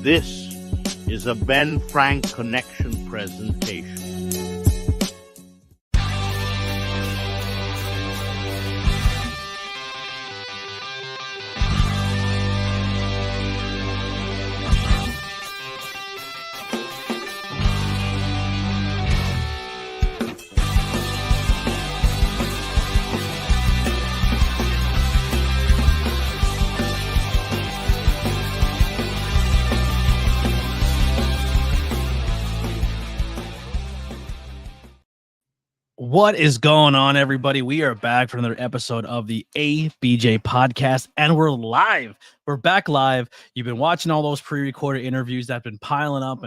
This is a Ben Frank Connection presentation. What is going on, everybody? We are back for another episode of the ABJ Podcast, and we're live. We're back live. You've been watching all those pre-recorded interviews that have been piling up,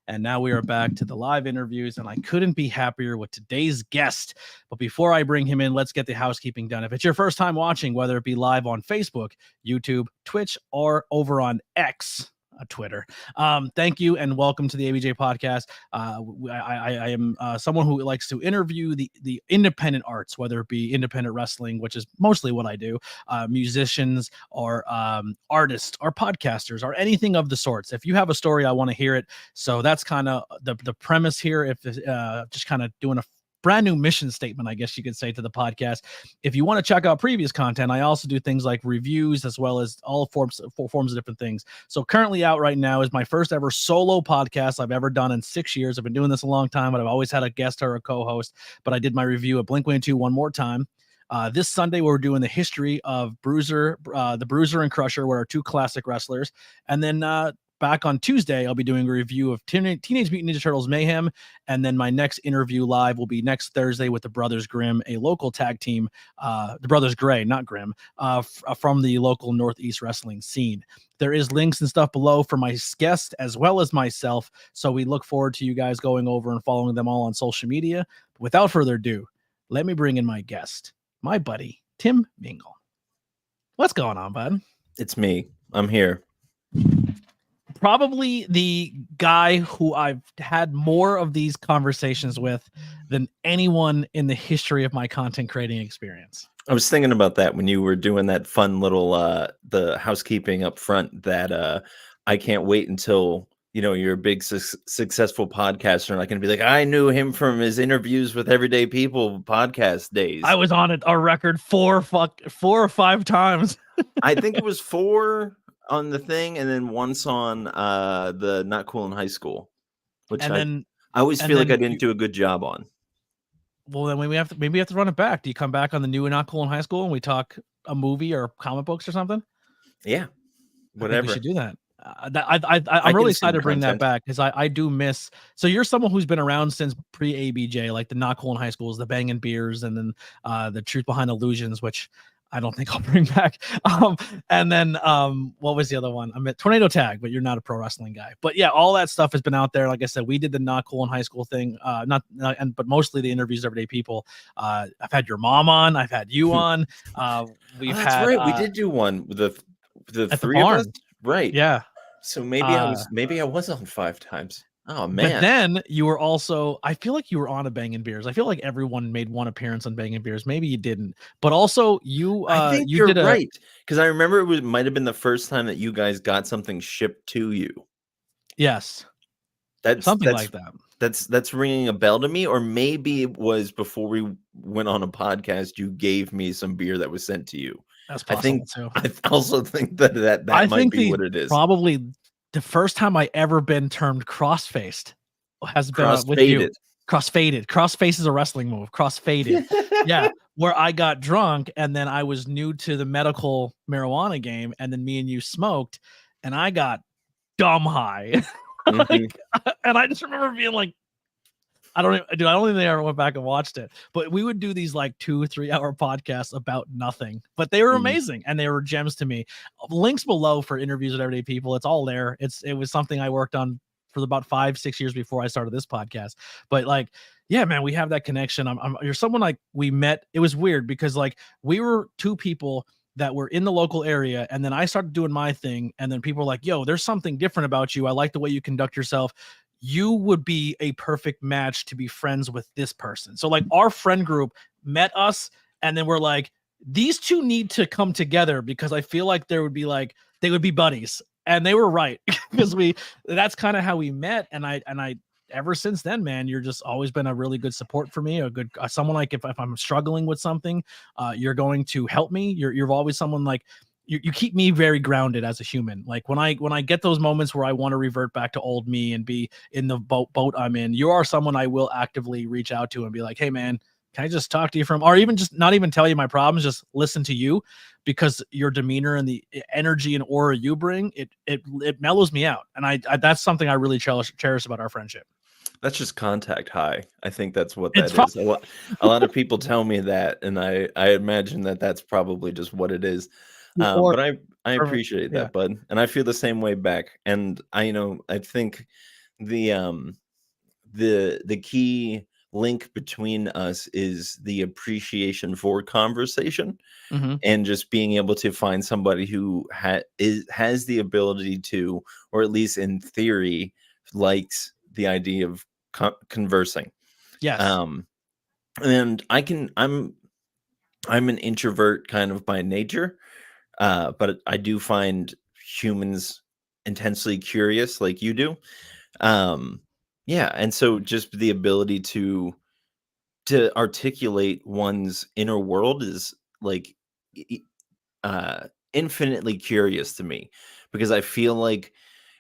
and now we are back to the live interviews, and I couldn't be happier with today's guest. But before I bring him in, let's get the housekeeping done. If it's your first time watching, whether it be live on Facebook, YouTube, Twitch, or over on X, Twitter. Thank you and welcome to the ABJ Podcast. I am someone who likes to interview the independent arts, whether it be independent wrestling, which is mostly what I do, musicians or artists or podcasters or anything of the sorts. If you have a story, I want to hear it. So that's kind of the premise here. If just kind of doing a brand new mission statement, I guess you could say, to the podcast. If you want to check out previous content, I also do things like reviews as well as all forms of different things. So currently out right now is my first ever solo podcast I've ever done in 6 years. I've been doing this a long time, but I've always had a guest or a co-host. But I did my review of Blink-182 one more time. This Sunday, we're doing the history of the Bruiser and Crusher, where are two classic wrestlers. And then back on Tuesday, I'll be doing a review of Teenage Mutant Ninja Turtles Mayhem. And then my next interview live will be next Thursday with the Brothers Grimm, a local tag team, the Brothers Gray, not Grimm, from the local Northeast wrestling scene. There is links and stuff below for my guest as well as myself. So we look forward to you guys going over and following them all on social media. But without further ado, let me bring in my guest, my buddy, Tim Mengle. What's going on, bud? It's me. I'm here. Probably the guy who I've had more of these conversations with than anyone in the history of my content creating experience. I was thinking about that when you were doing that fun little the housekeeping up front, that I can't wait until, you know, you're a big successful podcaster and I can be like, I knew him from his interviews with Everyday People podcast days. I was on it a record four or five times. I think it was 4 on the thing, and then once on the Not Cool in High School, which I always feel like I didn't do a good job on. Well, then maybe we have to run it back. Do you come back on the new and Not Cool in High School and we talk a movie or comic books or something? Yeah, whatever. We should do that. I'm really excited to bring that back because I do miss. So you're someone who's been around since pre-ABJ, like the Not Cool in High Schools, the Bangin' Beers, and then the Truth Behind Illusions, which I don't think I'll bring back. And then what was the other one? I'm at Tornado Tag, but you're not a pro wrestling guy. But yeah, all that stuff has been out there. Like I said, we did the Not Cool in High School thing, but mostly the interviews, Everyday People. I've had your mom on. I've had you on. That's right. We did do one with the three of us. Right. Yeah. So maybe I was on 5 times. Oh man! But then you were also, I feel like you were on a Bangin' Beers. I feel like everyone made one appearance on Bangin' Beers. Maybe you didn't, but also you. I think you're right, because I remember might have been the first time that you guys got something shipped to you. Yes, that's something like that. That's ringing a bell to me. Or maybe it was before we went on a podcast. You gave me some beer that was sent to you. That's possible too. I also think that might be what it is. Probably. The first time I ever been termed cross-faced has been with you. Cross-faded. Cross-face is a wrestling move. Cross-faded. Yeah. Where I got drunk and then I was new to the medical marijuana game, and then me and you smoked and I got dumb high. And I just remember being like, I don't think they ever went back and watched it, but we would do these like 2-3 hour podcasts about nothing, but they were amazing and they were gems to me. Links below for interviews with Everyday People. It's all there. It was something I worked on for about 5-6 years before I started this podcast. But like, yeah, man, we have that connection. You're someone like we met. It was weird because like we were two people that were in the local area, and then I started doing my thing, and then people were like, yo, there's something different about you. I like the way you conduct yourself. You would be a perfect match to be friends with this person. So like our friend group met us, and then we're like, these two need to come together because I feel like they would be buddies. and they were right because that's kind of how we met. And I ever since then, man, you're just always been a really good support for me, a good someone like if I'm struggling with something, you're going to help me. You're always someone like you keep me very grounded as a human. Like when I get those moments where I want to revert back to old me and be in the boat I'm in, you are someone I will actively reach out to and be like, hey man, can I just talk to you or even just not even tell you my problems, just listen to you, because your demeanor and the energy and aura you bring, it mellows me out. And I that's something I really cherish about our friendship. That's just contact high. I think that's what that is. A lot of people tell me that, and I imagine that that's probably just what it is. But I appreciate that, bud, and I feel the same way back. And I think the key link between us is the appreciation for conversation, and just being able to find somebody who has the ability to, or at least in theory, likes the idea of conversing. Yes. And I'm an introvert kind of by nature, but I do find humans intensely curious like you do. Yeah, and so just the ability to articulate one's inner world is like infinitely curious to me, because I feel like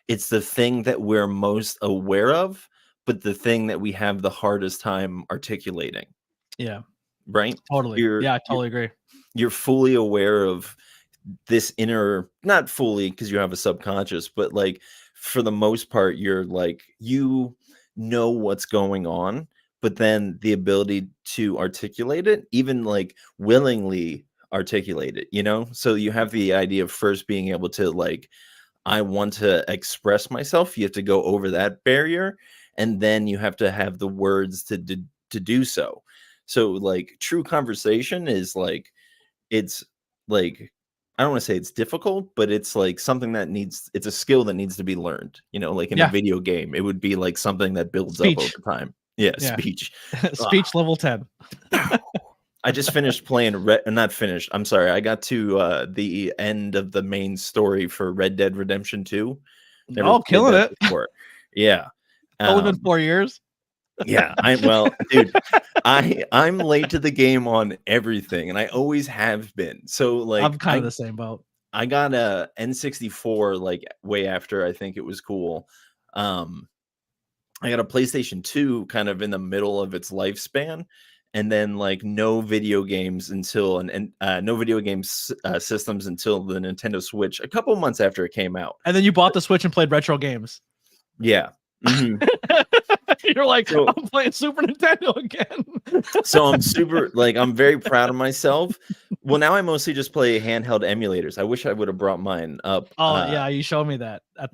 it's the thing that we're most aware of, but the thing that we have the hardest time articulating. Yeah. Right? Totally. I totally agree. You're fully aware of this inner, not fully because you have a subconscious, but like for the most part, you're like, you know what's going on, but then the ability to articulate it, even like willingly articulate it, so you have the idea of first being able to like, I want to express myself. You have to go over that barrier, and then you have to have the words to do so. So like true conversation is like, it's like, I don't want to say it's difficult, but it's like something that it's a skill that needs to be learned, like in a video game, it would be like something that builds up over time. Yeah. Speech. Speech level 10. I just finished playing not finished. I'm sorry. I got to the end of the main story for Red Dead Redemption 2. Killing it. Before. Yeah. Only been 4 years. Yeah, dude, I'm late to the game on everything, and I always have been. So like, I'm kind of the same boat. I got a N64 like way after I think it was cool. I got a PlayStation 2 kind of in the middle of its lifespan, and then like no video games until no video games systems until the Nintendo Switch a couple months after it came out. And then you bought the Switch and played retro games. Yeah. You're like, I'm playing Super Nintendo again. So I'm I'm very proud of myself. Well, now I mostly just play handheld emulators. I wish I would have brought mine up. Yeah, you showed me that at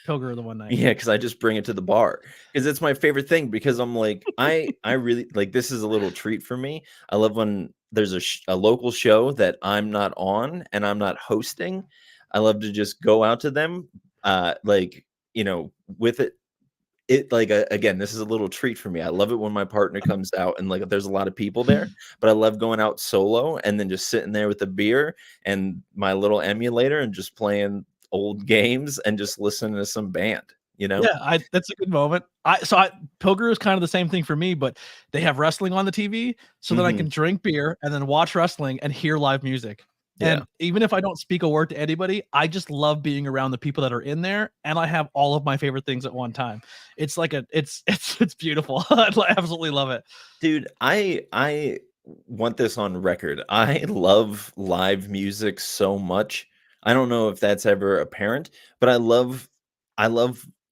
Pilgrim the one night. Yeah, because I just bring it to the bar because it's my favorite thing. Because I'm like, I really like, this is a little treat for me. I love when there's a local show that I'm not on and I'm not hosting. I love to just go out to them, with it. Again, this is a little treat for me. I love it when my partner comes out and like there's a lot of people there, but I love going out solo and then just sitting there with a beer and my little emulator and just playing old games and just listening to some band, Yeah, that's a good moment. Pilgrim is kind of the same thing for me, but they have wrestling on the TV, so that I can drink beer and then watch wrestling and hear live music. Yeah. And even if I don't speak a word to anybody, I just love being around the people that are in there, and I have all of my favorite things at one time. It's like it's beautiful. I absolutely love it. Dude, I want this on record. I love live music so much. I don't know if that's ever apparent, but I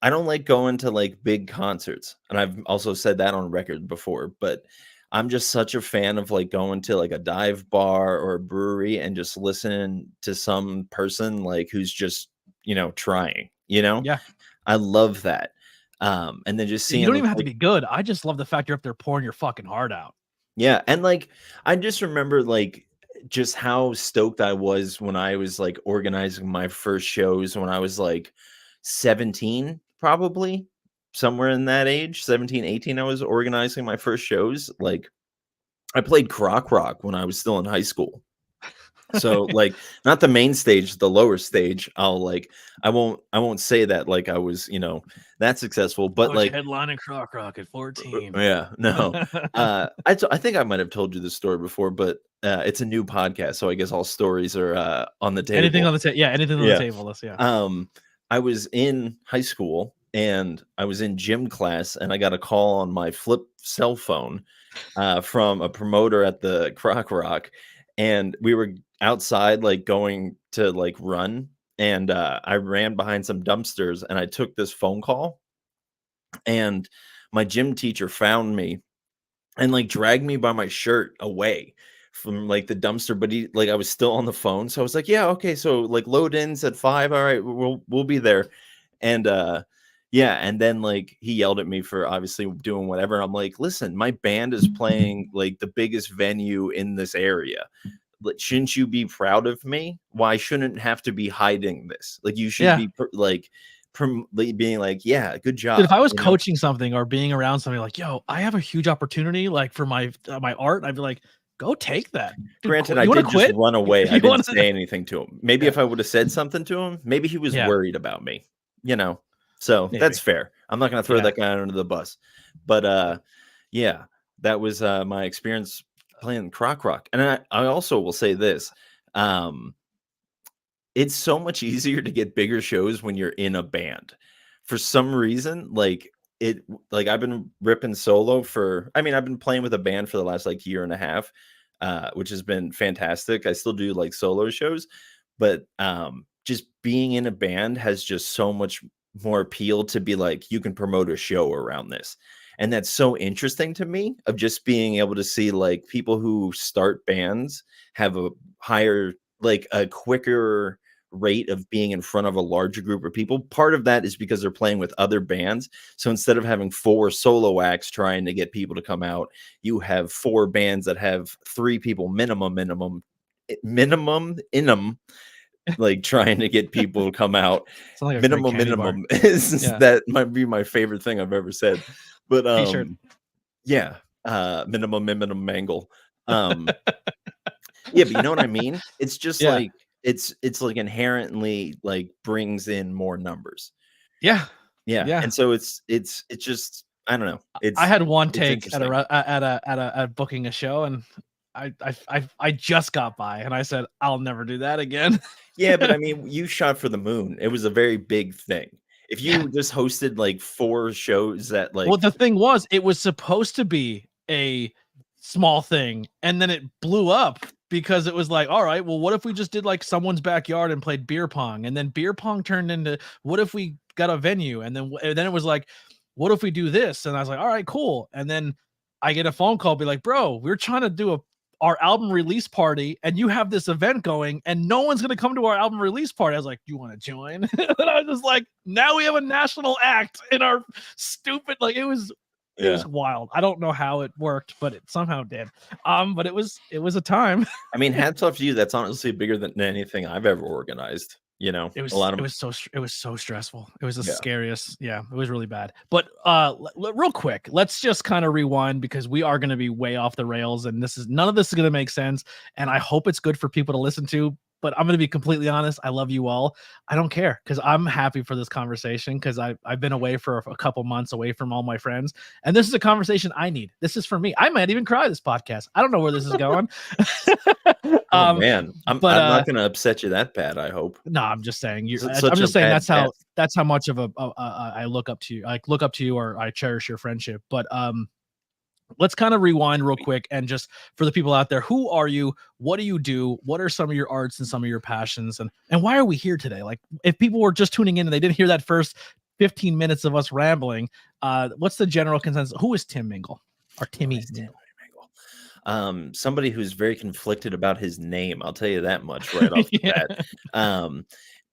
don't like going to like big concerts. And I've also said that on record before, but I'm just such a fan of like going to like a dive bar or a brewery and just listening to some person like who's just, trying, Yeah. I love that. And then just seeing, you don't even have to be good. I just love the fact you're up there pouring your fucking heart out. Yeah. And like, I just remember like just how stoked I was when I was like organizing my first shows when I was like 17, probably. Somewhere in that age, 17, 18, I was organizing my first shows. Like I played croc rock when I was still in high school. So like not the main stage, the lower stage. I won't say that like I was, that successful, I but was like headlining Croc Rock at 14. yeah, no. I think I might have told you this story before, but it's a new podcast, so I guess all stories are on the Anything table. on the table? Yeah, anything on the Yeah. table. Let's I was in high school and I was in gym class and I got a call on my flip cell phone from a promoter at the Croc Rock, and we were outside like going to like run, and I ran behind some dumpsters and I took this phone call, and my gym teacher found me and like dragged me by my shirt away from like the dumpster, but he like I was still on the phone, so I was like, yeah, okay, so like load ins at 5, all right, we'll be there. And yeah, and then like he yelled at me for obviously doing whatever. I'm like, listen, my band is playing like the biggest venue in this area. Like, shouldn't you be proud of me? Why shouldn't have to be hiding this? Like you should yeah. be like being like, yeah, good Dude, job, if I was coaching something or being around something like, yo, I have a huge opportunity like for my my art, I'd be like, go take that. Dude, Granted, you I want to did just quit? run away. I You didn't wanna- say anything to him. Maybe Yeah. if I would have said something to him, maybe he was Yeah. worried about me, So Maybe. that's fair. I'm not going to throw Yeah. that guy under the bus. But yeah, that was my experience playing Croc Rock. And I also will say this. It's so much easier to get bigger shows when you're in a band. For some reason, like I've been ripping solo I've been playing with a band for the last like year and a half, which has been fantastic. I still do like solo shows, but just being in a band has just so much more appeal to be like you can promote a show around this. And that's so interesting to me of just being able to see like people who start bands have a higher, like a quicker rate of being in front of a larger group of people. Part of that is because they're playing with other bands. So instead of having 4 solo acts trying to get people to come out, you have 4 bands that have 3 people minimum in them, like trying to get people to come out. It's like a great candy bar. Minimum is Yeah. that might be my favorite thing I've ever said. But T-shirt. yeah, minimum Mengle. Yeah, but you know what I mean? It's just Yeah. like it's like inherently like brings in more numbers. Yeah. Yeah. Yeah. And so it's just I don't know. I had one it's take at interesting. a booking a show, and I just got by, and I said I'll never do that again. Yeah, but I mean, you shot for the moon. It was a very big thing. If you just hosted like 4 shows that like Well, the thing was, it was supposed to be a small thing, and then it blew up because it was like, all right, well, what if we just did like someone's backyard and played beer pong, and then beer pong turned into what if we got a venue, and then it was like, what if we do this? And I was like, all right, cool. And then I get a phone call, be like, bro, we're trying to do our album release party, and you have this event going, and no one's gonna come to our album release party. I was like, you want to join? And I was just like, now we have a national act in our stupid, like it was wild. I don't know how it worked, but it somehow did. But it was a time. I mean, hats off to you. That's honestly bigger than anything I've ever organized. It was a lot of it was so stressful. It was the Yeah. scariest. Yeah, it was really bad. But real quick, let's just kind of rewind because we are going to be way off the rails, and none of this is going to make sense. And I hope it's good for people to listen to. But I'm going to be completely honest. I love you all. I don't care because I'm happy for this conversation because I've been away for a couple months away from all my friends. And this is a conversation I need. This is for me. I might even cry this podcast. I don't know where this is going. Oh man, I'm not going to upset you that bad. I hope. No, I'm just saying. I'm just saying that's how much of I look up to you. I look up to you, or I cherish your friendship. But let's kind of rewind real quick and just for the people out there, who are you? What do you do? What are some of your arts and some of your passions? And why are we here today? Like if people were just tuning in and they didn't hear that first 15 minutes of us rambling, what's the general consensus? Who is Tim Mengle or Timy? Somebody who's very conflicted about his name. I'll tell you that much right off the bat.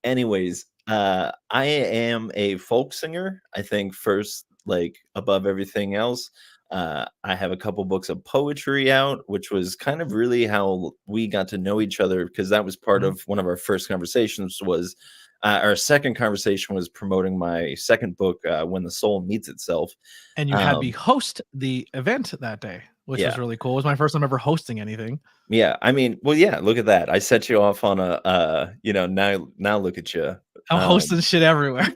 Anyways, I am a folk singer. I think first, like above everything else. I have a couple books of poetry out, which was kind of really how we got to know each other because that was part of one of our first conversations was our second conversation was promoting my second book, When the Soul Meets Itself. And you had me host the event that day, which was Yeah. really cool. It was my first time ever hosting anything. Yeah, I mean, well, yeah, look at that. I set you off on a, now look at you. I'm hosting shit everywhere.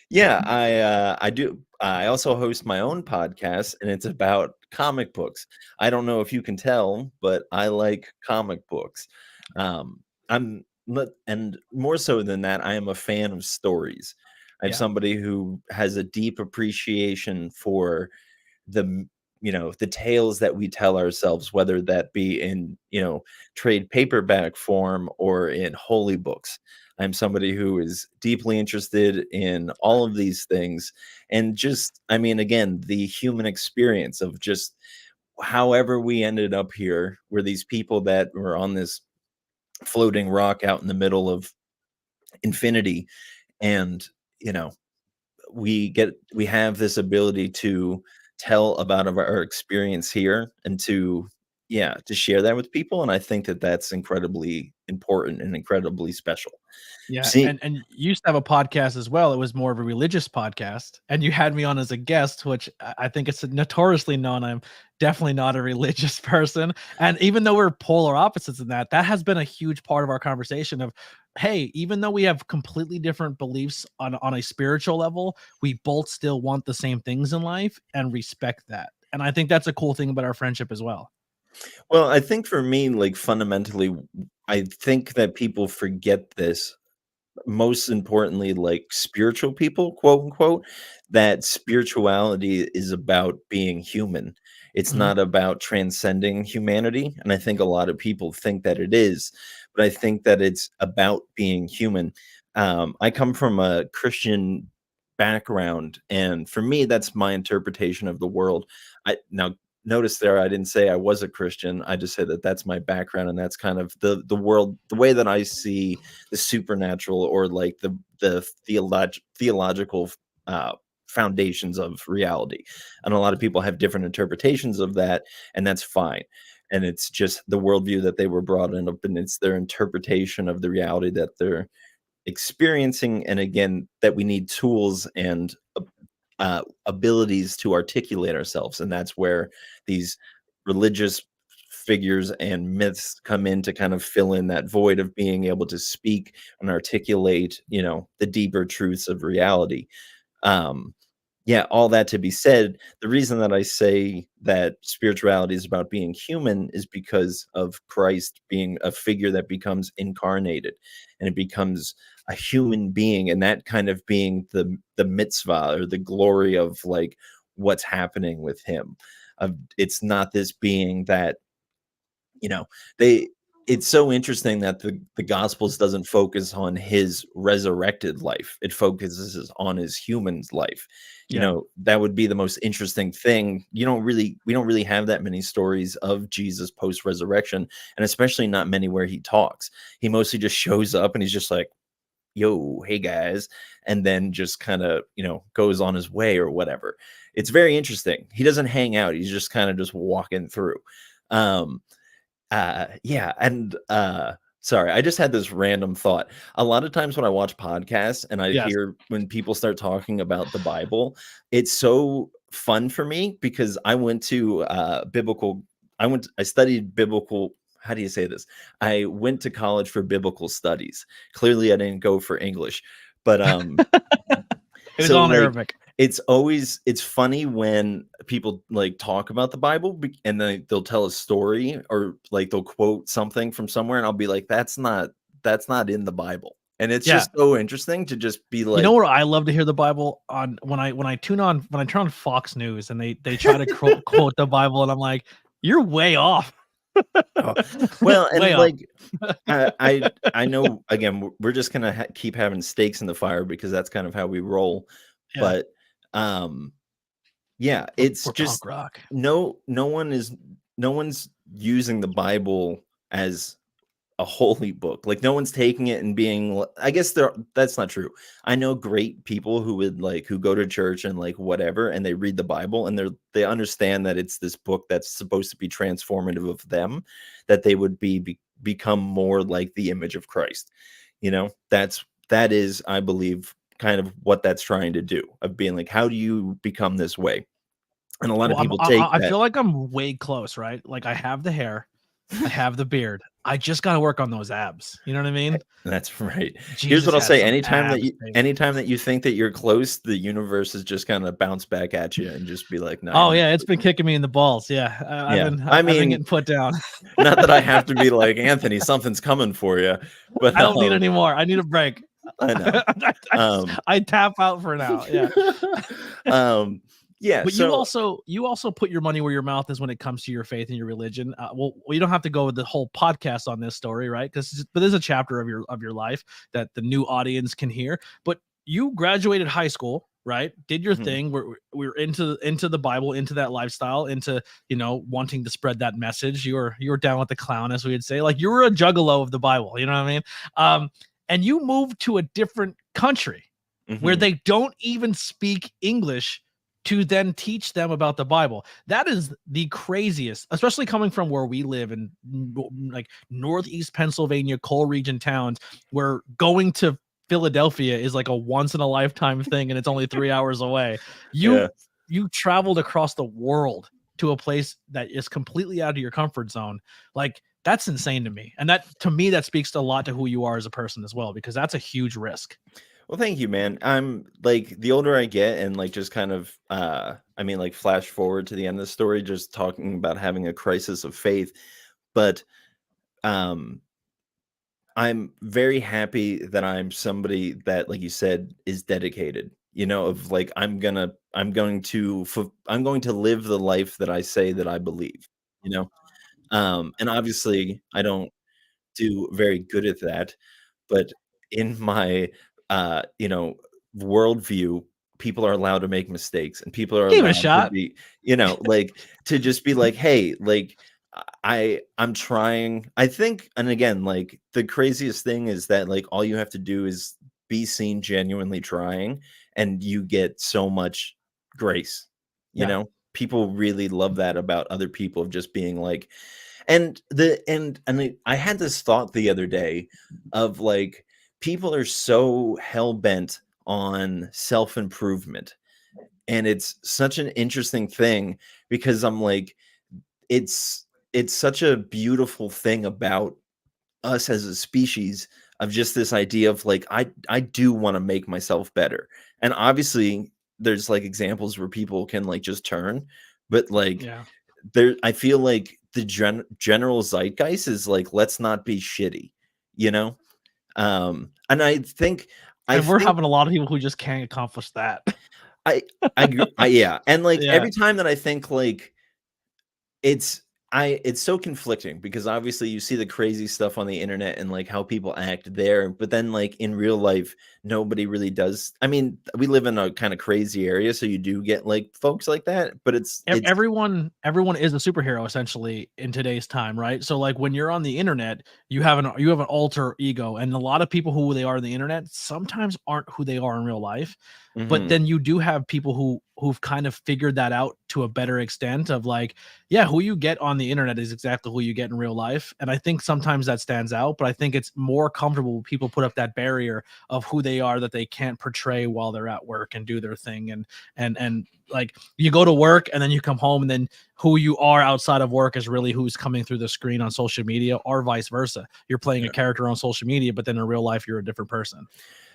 Yeah, I do. I also host my own podcast, and it's about comic books. I don't know if you can tell, but I like comic books. I'm not, and more so than that, I am a fan of stories. I'm Yeah. somebody who has a deep appreciation for the the tales that we tell ourselves, whether that be in trade paperback form or in holy books. I'm somebody who is deeply interested in all of these things, and just, I mean, again, the human experience of just however we ended up here. We're these people that were on this floating rock out in the middle of infinity, and you know we have this ability to tell about our experience here, and to share that with people, and I think that that's incredibly important and incredibly special. Yeah, See, and you used to have a podcast as well. It was more of a religious podcast, and you had me on as a guest, which I think it's notoriously known I'm definitely not a religious person. And even though we're polar opposites in that, that has been a huge part of our conversation of, hey, even though we have completely different beliefs on a spiritual level, we both still want the same things in life and respect that. And I think that's a cool thing about our friendship as well. well, I think for me, like, fundamentally, I think that people forget this, most importantly, like spiritual people, quote unquote, that spirituality is about being human. It's Mhm. not about transcending humanity. And I think a lot of people think that it is, but I think that it's about being human. I come from a Christian background, and for me, that's my interpretation of the world. I now notice there, I didn't say I was a Christian. I just said that that's my background, and that's kind of the world, the way that I see the supernatural, or like the theological uh, foundations of reality. And a lot of people have different interpretations of that, and that's fine. And it's just the worldview that they were brought in up, and it's their interpretation of the reality that they're experiencing. And again, that we need tools and abilities to articulate ourselves, and that's where these religious figures and myths come in to kind of fill in that void of being able to speak and articulate, the deeper truths of reality. um yeah, all that to be said, the reason that I say that spirituality is about being human is because of Christ being a figure that becomes incarnated, and it becomes a human being, and that kind of being the mitzvah, or the glory of like what's happening with him. It's not this being that, you know they it's so interesting that the gospels doesn't focus on his resurrected life. It focuses on his human's life. Yeah. That would be the most interesting thing. We don't really have that many stories of Jesus post resurrection, and especially not many where he talks. He mostly just shows up and he's just like, yo, hey guys, and then just kind of, goes on his way or whatever. It's very interesting. He doesn't hang out. He's just kind of just walking through. um yeah, and sorry, I just had this random thought. A lot of times when I watch podcasts and I Yes. hear when people start talking about the Bible, it's so fun for me because I studied biblical, how do you say this? I went to college for biblical studies. Clearly I didn't go for English. But It was so all in like Arabic. it's funny when people like talk about the Bible, and then they'll tell a story, or like they'll quote something from somewhere, and I'll be like, that's not in the Bible. And it's Yeah. just so interesting to just be You like, know where I love to hear the Bible on when I turn on Fox News and they try to quote the Bible, and I'm like, you're way off. oh, well, Way and off. like I know, again, we're just gonna keep having stakes in the fire because that's kind of how we roll. Yeah. But yeah, it's We're just punk rock. no one's using the Bible as a holy book. Like, no one's taking it and being I guess that's not true. I know great people who go to church and like whatever, and they read the Bible, and they understand that it's this book that's supposed to be transformative of them, that they would become more like the image of Christ. that is, I believe, kind of what that's trying to do, of being like, how do you become this way? And a lot of Well, people take I that. feel like I'm way close, right? Like I have the hair, I have the beard. I just got to work on those abs. You know what I mean? That's right. Here's Jesus what I'll has say. some abs, baby. Anytime that you think that you're close, the universe is just gonna bounce back at you and just be like, no, Oh yeah, it's been kicking me in the balls. Yeah, I've yeah. been I I've been mean, getting put down. not that I have to be like, Anthony, something's coming for you, but I don't need any more. I need a break. I know. I tap out for now. Yeah. Yeah. But So you also put your money where your mouth is when it comes to your faith and your religion. Well, you don't have to go with the whole podcast on this story, right? But there's a chapter of your life that the new audience can hear. But you graduated high school, right? Did your thing. We're into the Bible, into that lifestyle, into wanting to spread that message. You were down with the clown, as we would say. Like you were a juggalo of the Bible. You know what I mean? And you moved to a different country where they don't even speak English to then teach them about the Bible. That is the craziest, especially coming from where we live in like Northeast Pennsylvania, coal region towns, where going to Philadelphia is like a once in a lifetime thing and it's only 3 hours away. You traveled across the world to a place that is completely out of your comfort zone. Like that's insane to me. And that, to me, that speaks a lot to who you are as a person as well, because that's a huge risk. Well, thank you, man. I'm like, the older I get, and like just kind of I mean, like flash forward to the end of the story, just talking about having a crisis of faith. But I'm very happy that I'm somebody that, like you said, is dedicated, of like, I'm going to live the life that I say that I believe, you know. And obviously I don't do very good at that, but in my worldview, people are allowed to make mistakes, and people are Give it a allowed to shot. be, like, to just be like, hey, like, I'm trying, I think. And again, like, the craziest thing is that, like, all you have to do is be seen genuinely trying, and you get so much grace. Yeah. People really love that about other people, of just being like, I had this thought the other day of like, people are so hell bent on self-improvement, and it's such an interesting thing, because I'm like, it's such a beautiful thing about us as a species, of just this idea of like, I do want to make myself better. And obviously there's like examples where people can like just turn, but like, Yeah. I feel like the general zeitgeist is like, let's not be shitty, and I think We're having a lot of people who just can't accomplish that. I yeah. And like, Yeah. every time that I think, like, it's so conflicting, because obviously you see the crazy stuff on the internet and like how people act there, but then like in real life, nobody really does. I mean, we live in a kind of crazy area, so you do get like folks like that, but it's everyone is a superhero essentially in today's time, right? So like when you're on the internet, you have an alter ego, and a lot of people who they are on the internet sometimes aren't who they are in real life. But then you do have people who've kind of figured that out to a better extent, of like, yeah, who you get on the internet is exactly who you get in real life. And I think sometimes that stands out, but I think it's more comfortable when people put up that barrier of who they are, that they can't portray while they're at work and do their thing. And like, you go to work and then you come home, and then who you are outside of work is really who's coming through the screen on social media, or vice versa. You're playing a character on social media, but then in real life, you're a different person.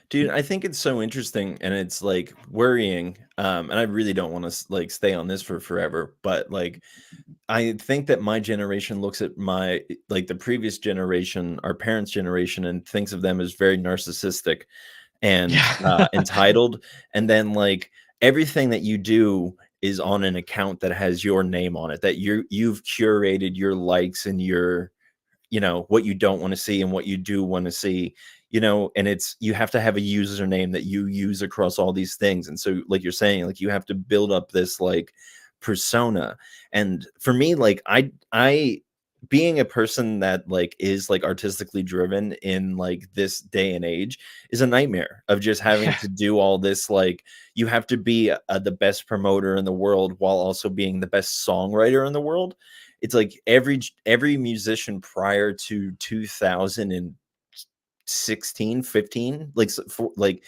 Dude, I think it's so interesting, and it's like worrying. And I really don't want to like stay on this for forever, but like, I think that my generation looks at like the previous generation, our parents' generation, and thinks of them as very narcissistic and entitled. And then like, everything that you do is on an account that has your name on it, that you've curated your likes and your, what you don't want to see and what you do want to see, and you have to have a username that you use across all these things. And so, like you're saying, like, you have to build up this like persona. And for me, like, I being a person that like is like artistically driven in like this day and age is a nightmare, of just having to do all this. Like, you have to be the best promoter in the world while also being the best songwriter in the world. It's like every musician prior to 2002 16, 15, like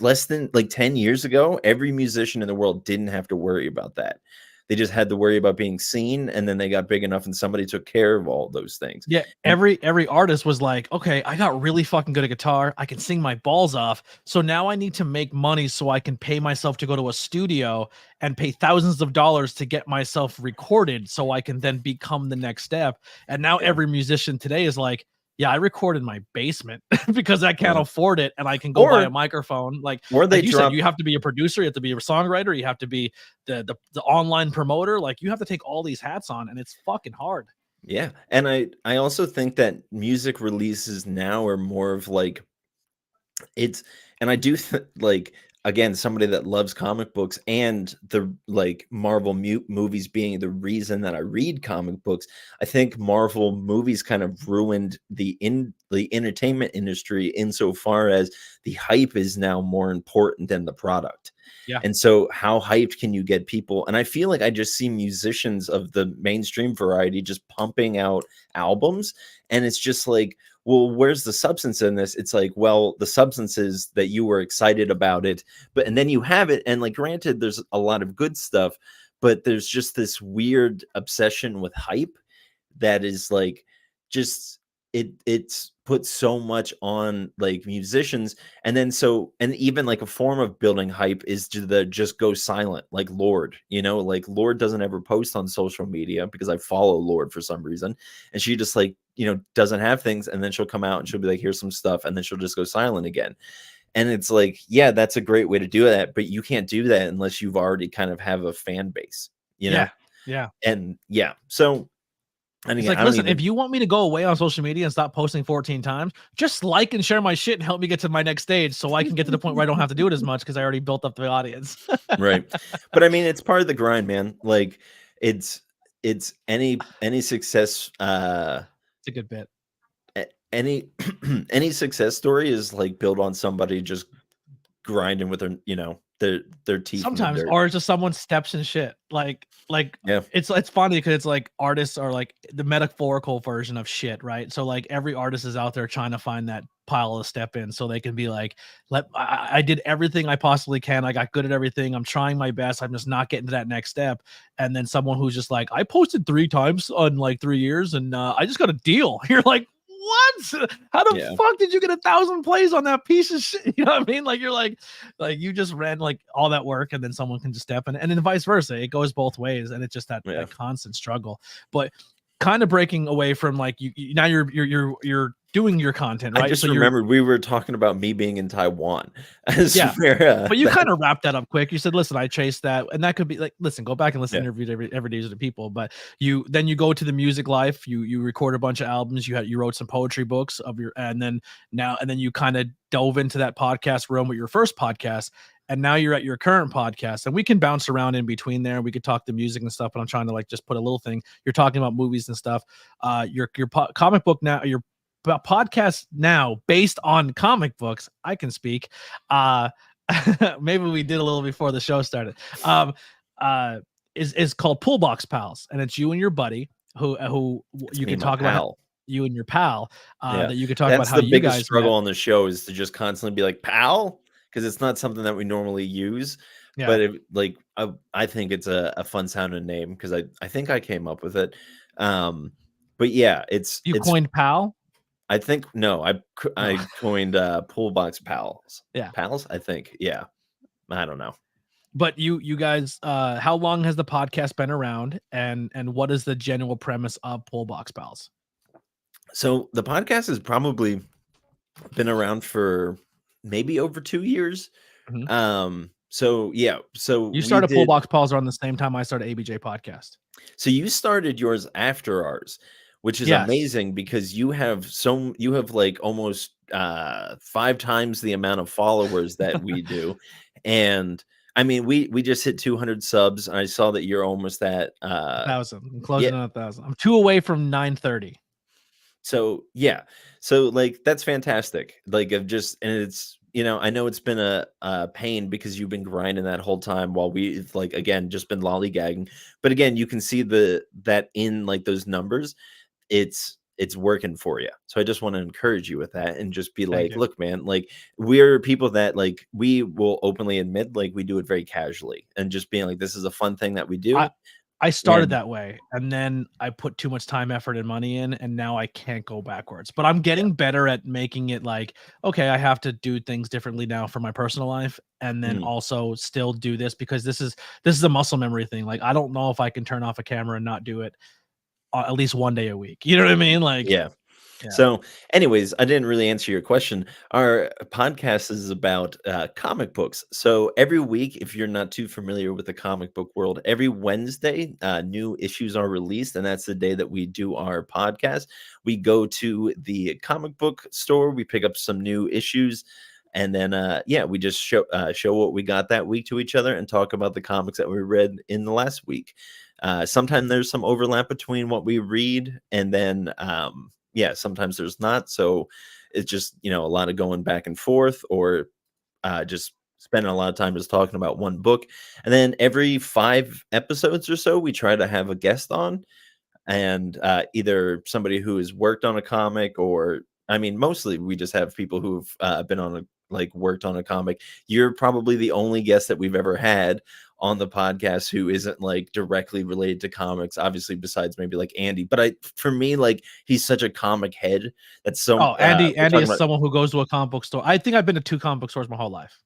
less than like 10 years ago, every musician in the world didn't have to worry about that. They just had to worry about being seen, and then they got big enough and somebody took care of all those things. Yeah, And every artist was like, okay, I got really fucking good at guitar. I can sing my balls off. So now I need to make money so I can pay myself to go to a studio and pay thousands of dollars to get myself recorded so I can then become the next step. And now every musician today is like, yeah, I record in my basement because I can't afford it, and I can go buy a microphone. Or they like you said, you have to be a producer, you have to be a songwriter, you have to be the online promoter. Like you have to take all these hats on, and it's fucking hard. Yeah. And I also think that music releases now are more of like it's, and I do like, again, somebody that loves comic books and the like Marvel movies being the reason that I read comic books. I think Marvel movies kind of ruined the entertainment industry insofar as the hype is now more important than the product. Yeah. And so how hyped can you get people? And I feel like I just see musicians of the mainstream variety just pumping out albums. And it's just like, well, where's the substance in this? It's like, well, the substance is that you were excited about it, and then you have it. And like, granted, there's a lot of good stuff, but there's just this weird obsession with hype that is like, just, it's put so much on like musicians. And then and even like a form of building hype is to just go silent, like Lorde, like Lorde doesn't ever post on social media because I follow Lorde for some reason. And she just like, doesn't have things. And then she'll come out and she'll be like, here's some stuff. And then she'll just go silent again. And it's like, yeah, that's a great way to do that. But you can't do that unless you've already kind of have a fan base, Yeah. And yeah. So, and it's again, like, listen, if you want me to go away on social media and stop posting 14 times, just like and share my shit and help me get to my next stage so I can get to the point where I don't have to do it as much because I already built up the audience. Right. But I mean, it's part of the grind, man. Like it's any success. It's a good bit. Any success story is like built on somebody just grinding with their teeth. Sometimes, or just someone steps in shit. Like yeah. It's funny because it's like artists are like the metaphorical version of shit, right? So like every artist is out there trying to find that pile to step in so they can be like, I did everything I possibly can. I got good at everything. I'm trying my best. I'm just not getting to that next step. And then someone who's just like, I posted 3 times on like 3 years and I just got a deal. You're like, what? How the fuck did you get 1,000 plays on that piece of shit? You know what I mean? Like you're like you just ran like all that work and then someone can just step in, and then vice versa. It goes both ways, and it's just that constant struggle. But kind of breaking away from like you now you're doing your content, right? I just remembered we were talking about me being in Taiwan. But you kind of wrapped that up quick. You said, listen, I chased that. And that could be like, listen, go back and listen to interviews every day with the people. But you go to the music life, you record a bunch of albums, you wrote some poetry books and then you kind of dove into that podcast realm with your first podcast. And now you're at your current podcast, and we can bounce around in between there. We could talk the music and stuff, but I'm trying to like just put a little thing. You're talking about movies and stuff. Your comic book now, your podcast now based on comic books. I can speak. Maybe we did a little before the show started. Is called Poolbox Pals, and it's you and your buddy who you can talk about. You and your pal. That you could talk about how you guys. That's the biggest struggle on the show is to just constantly be like pal, because it's not something that we normally use. Yeah. But I think it's a fun sounding name because I think I came up with it. But yeah, it's coined pal. I think no, I coined Poolbox Pals. Yeah, pals. I think I don't know. But you guys, how long has the podcast been around, and what is the general premise of Poolbox Pals? So the podcast has probably been around for maybe over 2 years. Mm-hmm. So you started Poolbox Pals around the same time I started ABJ Podcast. So you started yours after ours, which is amazing because you have like almost 5 times the amount of followers that we do. And I mean, we just hit 200 subs. I saw that you're almost at 1,000. I'm closing on 1,000. I'm 2 away from 930. So like that's fantastic. Like and it's, I know it's been a pain because you've been grinding that whole time while we've like, again, just been lollygagging. But again, you can see that in like those numbers, it's it's working for you. So I just want to encourage you with that and just be Thank like, you. look, man, like we're people that like we will openly admit like we do it very casually and just being like, this is a fun thing that we do. I started And that way, and then I put too much time, effort, and money in, and now I can't go backwards. But I'm yeah. getting better at making it like, okay, I have to do things differently now for my personal life, and then Mm, also still do this because this is a muscle memory thing. Like, I don't know if I can turn off a camera and not do it at least one day a week. You know what I mean? Like, yeah. yeah. So, anyways, I didn't really answer your question. Our podcast is about comic books. So, every week, if you're not too familiar with the comic book world, every Wednesday, new issues are released, and that's the day that we do our podcast. We go to the comic book store, we pick up some new issues, and then, yeah, we just show what we got that week to each other and talk about the comics that we read in the last week. Sometimes there's some overlap between what we read and then. Yeah, sometimes there's not. So it's just, a lot of going back and forth or just spending a lot of time just talking about one book. And then every 5 episodes or so, we try to have a guest on and either somebody who has worked on a comic or, I mean, mostly we just have people who've been on worked on a comic. You're probably the only guest that we've ever had on the podcast who isn't like directly related to comics, obviously, besides maybe like Andy. But for me, like he's such a comic head. That's so Oh, Andy we're talking is about someone who goes to a comic book store. I think I've been to 2 comic book stores my whole life,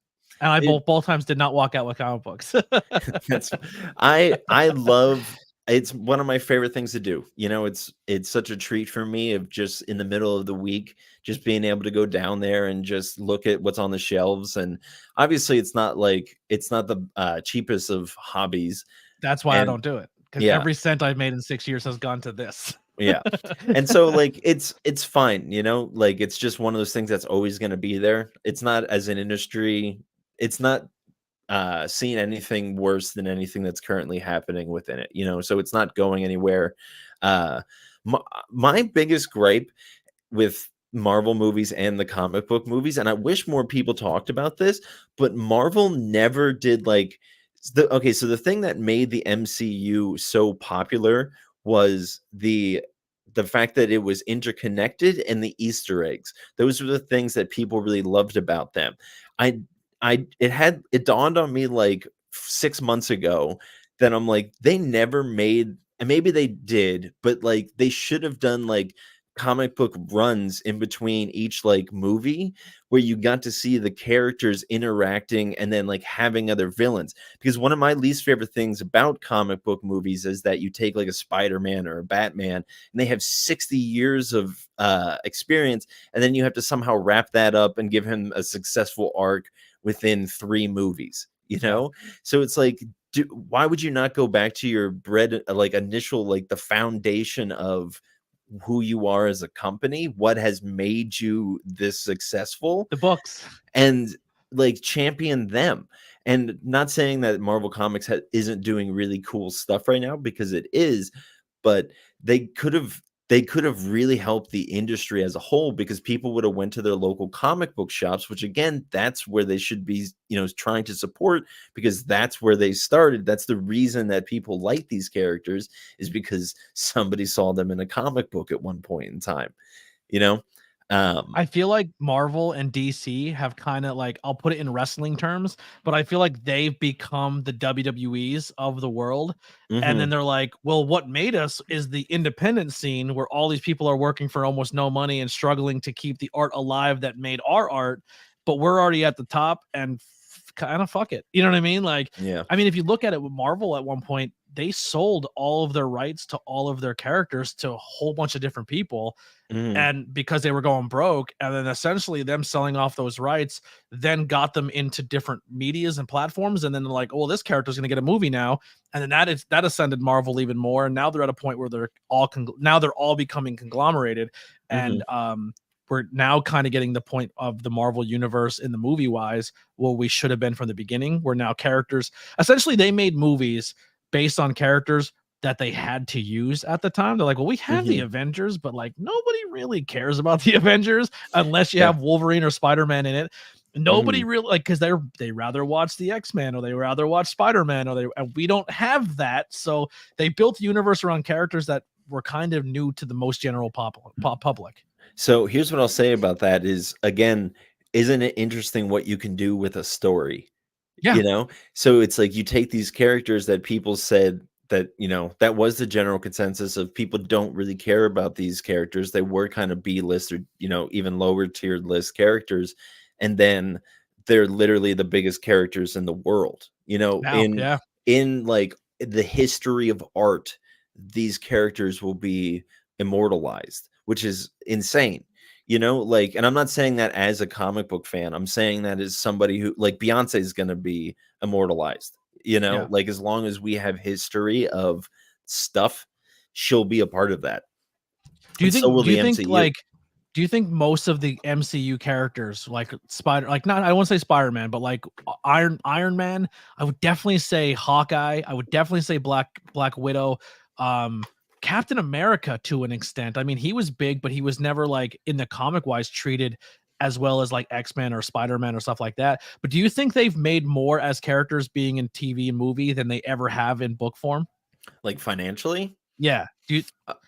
and I it, both times did not walk out with comic books. that's I love it's one of my favorite things to do. It's such a treat for me of just in the middle of the week, just being able to go down there and just look at what's on the shelves. And obviously it's not the cheapest of hobbies. That's why I And don't do it, because yeah, every cent I've made in 6 years has gone to this. yeah. And so like it's fine, like it's just one of those things that's always going to be there. It's not as an industry, it's not seen anything worse than anything that's currently happening within it, so it's not going anywhere. uh my biggest gripe with Marvel movies and the comic book movies, and I wish more people talked about this, but Marvel never did so the thing that made the MCU so popular was the fact that it was interconnected and the Easter eggs. Those were the things that people really loved about them. I it dawned on me like 6 months ago that I'm like, they never made, and maybe they did, but like they should have done like comic book runs in between each like movie where you got to see the characters interacting and then like having other villains. Because one of my least favorite things about comic book movies is that you take like a Spider-Man or a Batman and they have 60 years of experience, and then you have to somehow wrap that up and give him a successful arc within 3 movies, So it's like, why would you not go back to your initial, like the foundation of who you are as a company, what has made you this successful, The books. and like champion them? And not saying that Marvel Comics isn't doing really cool stuff right now, because it is, but they could have really helped the industry as a whole, because people would have went to their local comic book shops, which again, that's where they should be, trying to support, because that's where they started. That's the reason that people like these characters, is because somebody saw them in a comic book at one point in time, you know? I feel like Marvel and DC have kind of like, I'll put it in wrestling terms, but I feel like they've become the WWEs of the world. And then Mhm. they're like, well, what made us is the independent scene where all these people are working for almost no money and struggling to keep the art alive that made our art, but we're already at the top and kind of fuck it. You know what I mean? Like, Yeah. I mean, if you look at it with Marvel at one point, they sold all of their rights to all of their characters to a whole bunch of different people. Mhm. And because they were going broke, and then essentially them selling off those rights then got them into different medias and platforms, and then they're like, oh, this character's going to get a movie now, and then that ascended Marvel even more, and now they're at a point where they're all becoming conglomerated, and Mhm. we're now kind of getting the point of the Marvel universe in the movie wise where we should have been from the beginning, where now characters, essentially they made movies based on characters that they had to use at the time. They're like, well, we have the Mhm. Avengers, but like nobody really cares about the Avengers unless you Yeah. have Wolverine or Spider-Man in it. Nobody Mhm. really, like, because they rather watch the X-Men or they rather watch Spider-Man, and we don't have that. So they built a universe around characters that were kind of new to the most general public. So here's what I'll say about that is, again, isn't it interesting what you can do with a story? Yeah. So it's like you take these characters that people said that, that was the general consensus of people don't really care about these characters. They were kind of B-list or, even lower tiered list characters. And then they're literally the biggest characters in the world, Now, yeah. in like the history of art, these characters will be immortalized, which is insane. And I'm not saying that as a comic book fan. I'm saying that as somebody who, like, Beyonce is going to be immortalized, Yeah. like, as long as we have history of stuff, she'll be a part of that. Do you And so will do you the think MCU. like do you think most of the MCU characters, like I won't say Spider-Man, but like Iron Man, I would definitely say Hawkeye, I would definitely say Black Widow, Captain America to an extent. I mean, he was big, but he was never like in the comic wise treated as well as like X-Men or Spider-Man or stuff like that. But do you think they've made more as characters being in TV and movie than they ever have in book form? Like, financially? Yeah.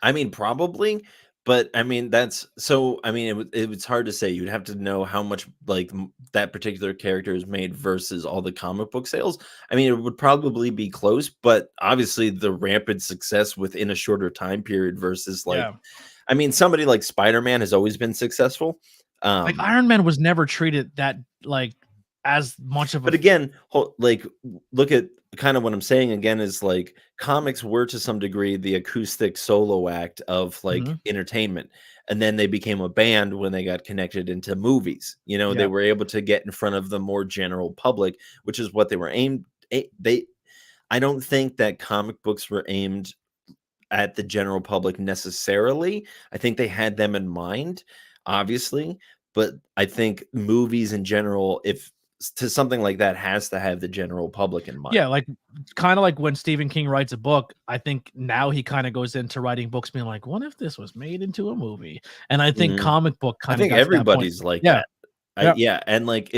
I mean, probably, but I mean, that's so. I mean, it's hard to say. You'd have to know how much like that particular character is made versus all the comic book sales. I mean, it would probably be close, but obviously the rampant success within a shorter time period versus like, Yeah. I mean, somebody like Spider-Man has always been successful. Like Iron Man was never treated that like as much of a. But again, like, look at kind of what I'm saying again is like comics were to some degree the acoustic solo act of like Mhm. entertainment. And then they became a band when they got connected into movies. They Yeah. were able to get in front of the more general public, which is what they were aimed. I don't think that comic books were aimed at the general public necessarily. I think they had them in mind, obviously, but I think movies in general, if to something like that, has to have the general public in mind. Yeah, like kind of like when Stephen King writes a book, I think now he kind of goes into writing books being like, what if this was made into a movie? And I think comic book I kind of think got to that point. everybody's like Yeah. that. Yeah. And like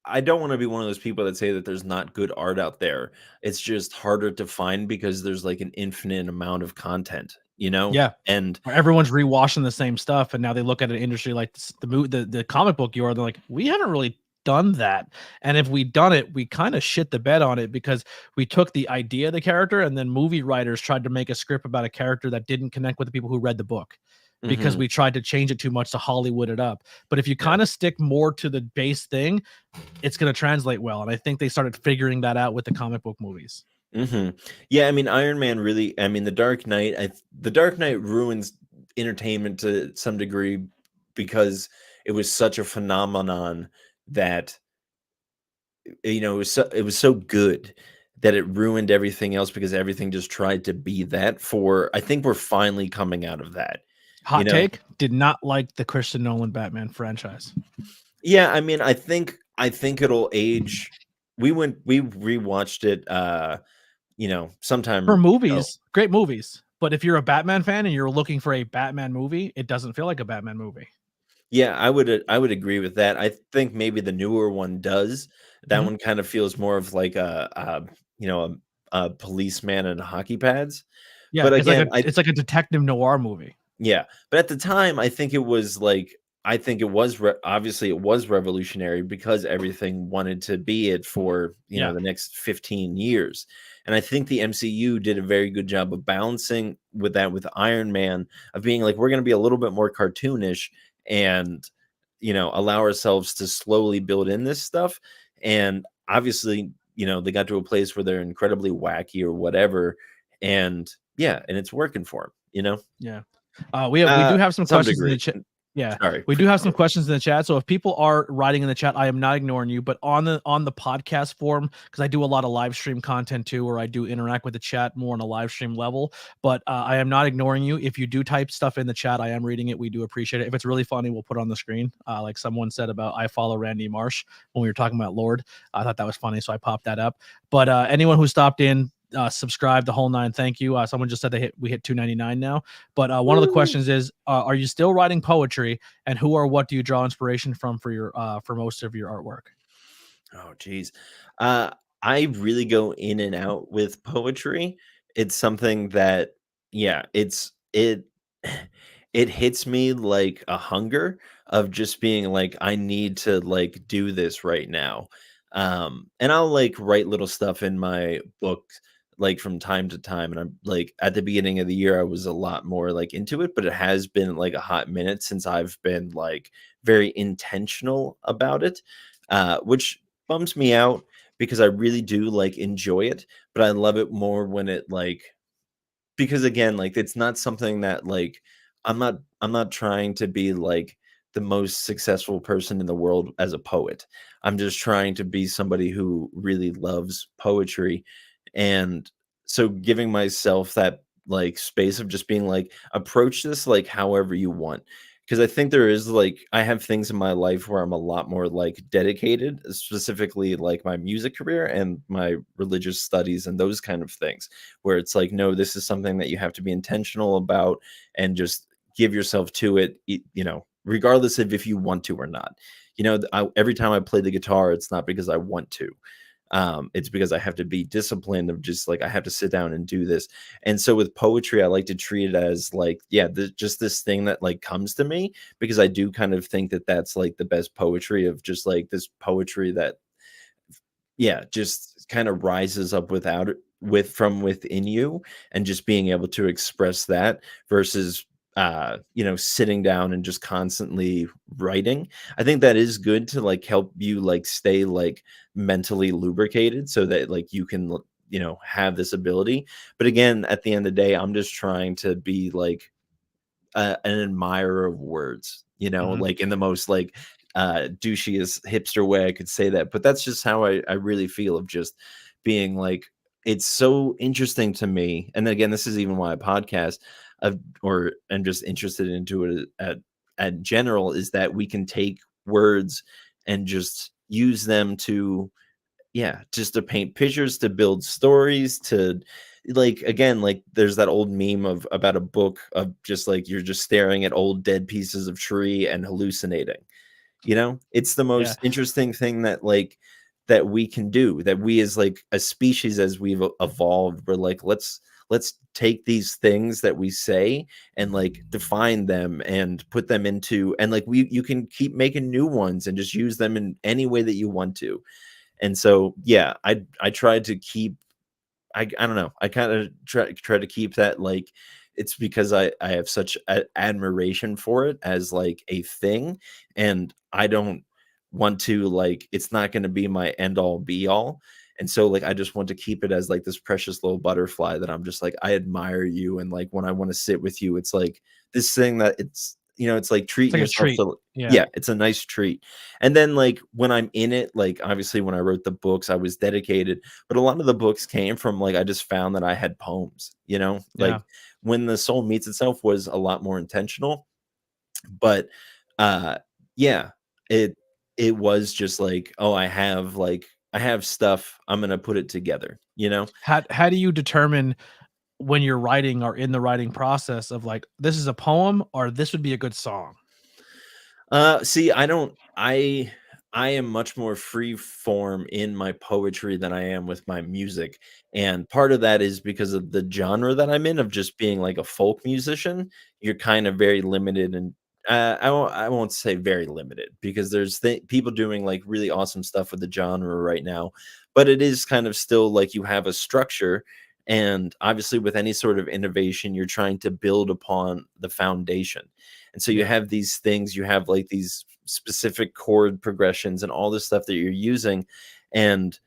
I don't want to be one of those people that say that there's not good art out there. It's just harder to find because there's like an infinite amount of content, Yeah. And Where everyone's rewashing the same stuff, and now they look at an industry like the comic book they're like, we haven't really done that. And if we done it, we kind of shit the bed on it because we took the idea of the character and then movie writers tried to make a script about a character that didn't connect with the people who read the book because we tried to change it too much to Hollywood it up. But if you kind of stick more to the base thing, it's going to translate well. And I think they started figuring that out with the comic book movies. Yeah, I mean, Iron Man really, I mean, The Dark Knight ruins entertainment to some degree because it was such a phenomenon that it was so good that it ruined everything else because everything just tried to be that. I think we're finally coming out of that. Hot take, did not like the Christian Nolan Batman franchise. Yeah, I mean, I think it'll age. We rewatched it sometime For movies, great movies. But if you're a Batman fan and you're looking for a Batman movie, it doesn't feel like a Batman movie. Yeah, I would agree with that. I think maybe the newer one does. That one kind of feels more of like a policeman in hockey pads. Yeah, But it's again, it's like a detective noir movie. Yeah, but at the time, I think it was obviously it was revolutionary because everything wanted to be it for the next 15 years. And I think the MCU did a very good job of balancing with that with Iron Man, of being like, we're going to be a little bit more cartoonish and allow ourselves to slowly build in this stuff. And obviously, they got to a place where they're incredibly wacky or whatever. And and it's working for them, Yeah. We do have some questions in the chat. Yeah, sorry. We do have some questions in the chat. So if people are writing in the chat, I am not ignoring you, but on the podcast form, because I do a lot of live stream content too, or I do interact with the chat more on a live stream level. But I am not ignoring you. If you do type stuff in the chat, I am reading it. We do appreciate it. If it's really funny, we'll put it on the screen. Like someone said about I follow Randy Marsh when we were talking about Lord. I thought that was funny, so I popped that up. But anyone who stopped in, subscribe the whole 9, thank you. Someone just said we hit 299 now, but one of the questions is, are you still writing poetry, and who or what do you draw inspiration from for your for most of your artwork? Oh geez, I really go in and out with poetry. it's something that, yeah, it it hits me like a hunger of just being like, I need to like do this right now. And I'll like write little stuff in my book like from time to time. And I'm like at the beginning of the year, I was a lot more like into it, but it has been like a hot minute since I've been like very intentional about it, which bums me out because I really do like enjoy it, but I love it more when it like, because again, like it's not something that like I'm not trying to be like the most successful person in the world as a poet. I'm just trying to be somebody who really loves poetry. And so giving myself that like space of just being like, approach this like however you want. Because I think there is like, I have things in my life where I'm a lot more like dedicated, specifically like my music career and my religious studies and those kind of things, where it's like, no, this is something that you have to be intentional about and just give yourself to it, regardless of if you want to or not. Every time I play the guitar, it's not because I want to. It's because I have to be disciplined of just like I have to sit down and do this. And so with poetry, I like to treat it as like, yeah, just this thing that like comes to me, because I do kind of think that that's like the best poetry, of just like this poetry that, yeah, just kind of rises up without it, from within you, and just being able to express that versus sitting down and just constantly writing. I think that is good to like help you like stay like mentally lubricated so that like you can have this ability. But again, at the end of the day, I'm just trying to be like an admirer of words, Mhm. like in the most like douchiest hipster way I could say that. But that's just how I really feel, of just being like, it's so interesting to me. And then again, this is even why I podcast of or I'm just interested into it at general, is that we can take words and just use them to, yeah, just to paint pictures, to build stories, to like, again, like there's that old meme of about a book of just like you're just staring at old dead pieces of tree and hallucinating. It's the Yeah. most interesting thing that like that we can do, that we as like a species, as we've evolved, we're like, let's take these things that we say and like define them and put them into, and like you can keep making new ones and just use them in any way that you want to. And so, yeah, I tried to keep, I don't know, I kind of try to keep that like, it's because I have such admiration for it as like a thing, and I don't want to like, it's not going to be my end all be all. And so like I just want to keep it as like this precious little butterfly that I'm just like, I admire you, and like when I want to sit with you, it's like this thing that it's like It's treating like a yourself treat. to, Yeah. yeah, it's a nice treat. And then like when I'm in it, like obviously when I wrote the books, I was dedicated, but a lot of the books came from like I just found that I had poems, Yeah. like When the Soul Meets Itself was a lot more intentional. But uh yeah, it was just like, oh, I have stuff, I'm gonna put it together. How do you determine when you're writing or in the writing process of like, this is a poem or this would be a good song? See, I am much more free form in my poetry than I am with my music. And part of that is because of the genre that I'm in, of just being like a folk musician. You're kind of very limited, and I won't say very limited, because there's people doing like really awesome stuff with the genre right now, but it is kind of still like you have a structure. And obviously with any sort of innovation, you're trying to build upon the foundation. And so you Yeah. have these things, you have like these specific chord progressions and all this stuff that you're using. And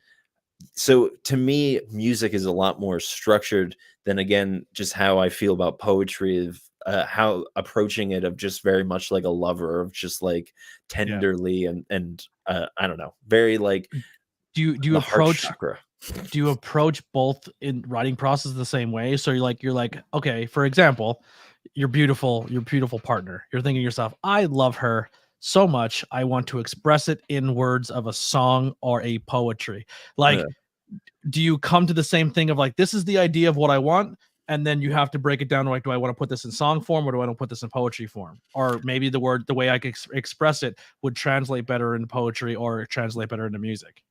so to me, music is a lot more structured than, again, just how I feel about poetry, of how approaching it of just very much like a lover, of just like Yeah. tenderly and I don't know, very like Do you the heart approach chakra. both in writing process the same way? So you're like, okay, for example, your beautiful partner. You're thinking to yourself, I love her so much. I want to express it in words of a song or a poetry. Uh, Like, do you come to the same thing of like, this is the idea of what I want? And then you have to break it down to like, do I want to put this in song form or do I want to put this in poetry form? Or maybe the way I could express it would translate better into poetry or translate better into music.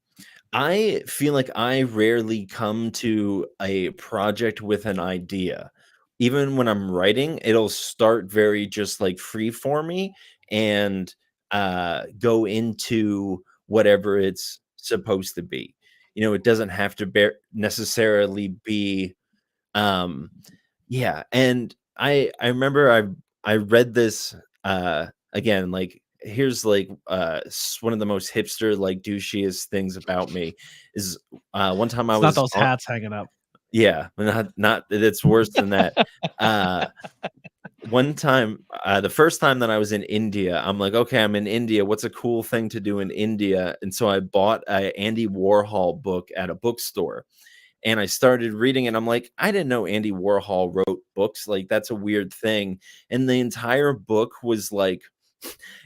I feel like I rarely come to a project with an idea. Even when I'm writing, it'll start very just like free for me and go into whatever it's supposed to be. It doesn't have to necessarily be um yeah, and I remember I read this again, like here's like one of the most hipster like douchiest things about me is one time I It's not was those on, hats hanging up. yeah, not it's worse than that. uh One time, the first time that I was in India, I'm like, okay, I'm in India. What's a cool thing to do in India? And so I bought a Andy Warhol book at a bookstore and I started reading it. I'm like, I didn't know Andy Warhol wrote books. Like, that's a weird thing. And the entire book was like,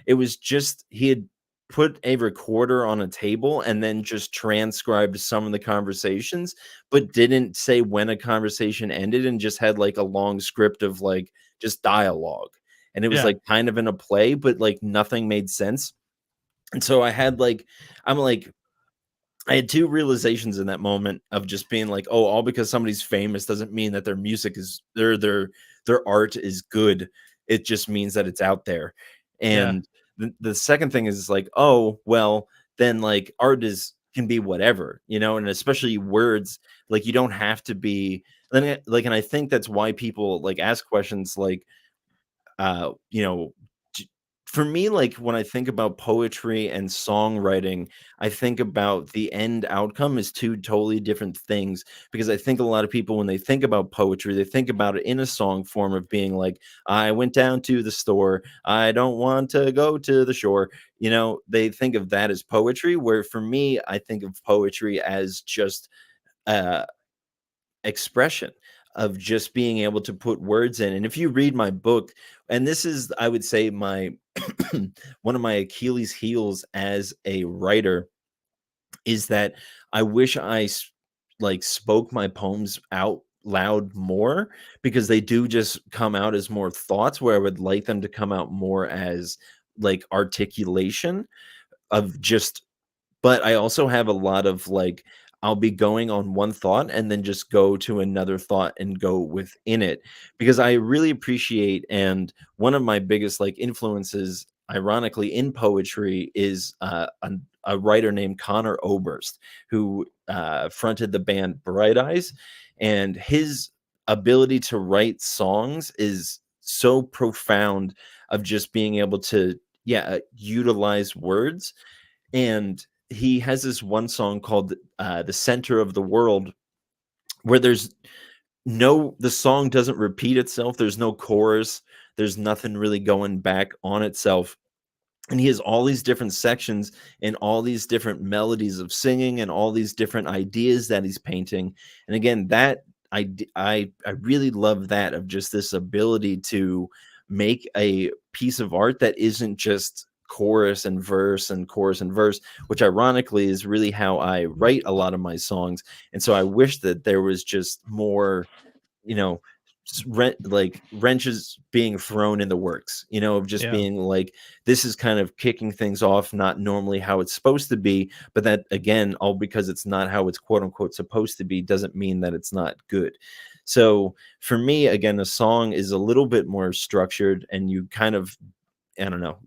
it was just, he had put a recorder on a table and then just transcribed some of the conversations, but didn't say when a conversation ended and just had like a long script of like just dialogue. And it was Yeah. like kind of in a play, but like nothing made sense. And so I'm like, I had two realizations in that moment of just being like, oh, all because somebody's famous doesn't mean that their music is their art is good. It just means that it's out there. Yeah. And the second thing is like, oh, well, then like art is can be whatever, and especially words, like you don't have to be and I think that's why people like ask questions like uh, you know, for me, like when I think about poetry and songwriting, I think about the end outcome as two totally different things because I think a lot of people, when they think about poetry, they think about it in a song form of being like, I went down to the store, I don't want to go to the shore. They think of that as poetry, where for me, I think of poetry as just uh, expression of just being able to put words in. And if you read my book, and this is, I would say, my one of my Achilles heels as a writer is that I wish like spoke my poems out loud more because they do just come out as more thoughts where I would like them to come out more as like articulation of just but I also have a lot of like I'll be going on one thought and then just go to another thought and go within it because I really appreciate and one of my biggest like influences ironically in poetry is a writer named Connor Oberst who fronted the band Bright Eyes and his ability to write songs is so profound of just being able to utilize words and he has this one song called "The Center of the World," where the song doesn't repeat itself. There's no chorus. There's nothing really going back on itself. And he has all these different sections and all these different melodies of singing and all these different ideas that he's painting. And again, that I really love that of just this ability to make a piece of art that isn't just chorus and verse and chorus and verse, which ironically is really how I write a lot of my songs. And so I wish that there was just more, you know, like wrenches being thrown in the works, of just Yeah. being like, this is kind of kicking things off, not normally how it's supposed to be. But that, again, all because it's not how it's quote unquote supposed to be, doesn't mean that it's not good. So for me, again, a song is a little bit more structured and you kind of I don't know.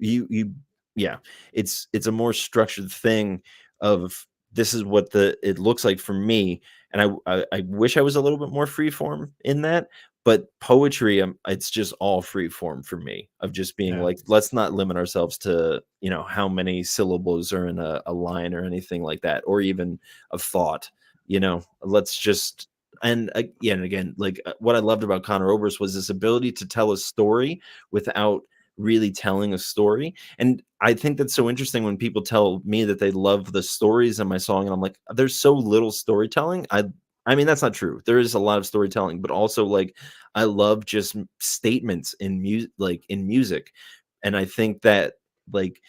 Yeah, it's a more structured thing of this is what it looks like for me, and I wish I was a little bit more free form in that, but poetry, it's just all free form for me of just being Yeah. like, let's not limit ourselves to how many syllables are in a line or anything like that, or even a thought. Let's just and again, like what I loved about Connor Oberst was this ability to tell a story without really telling a story. And I think that's so interesting when people tell me that they love the stories in my song, and I'm like, there's so little storytelling. I mean, that's not true. There is a lot of storytelling, but also like I love just statements in music. And I think that like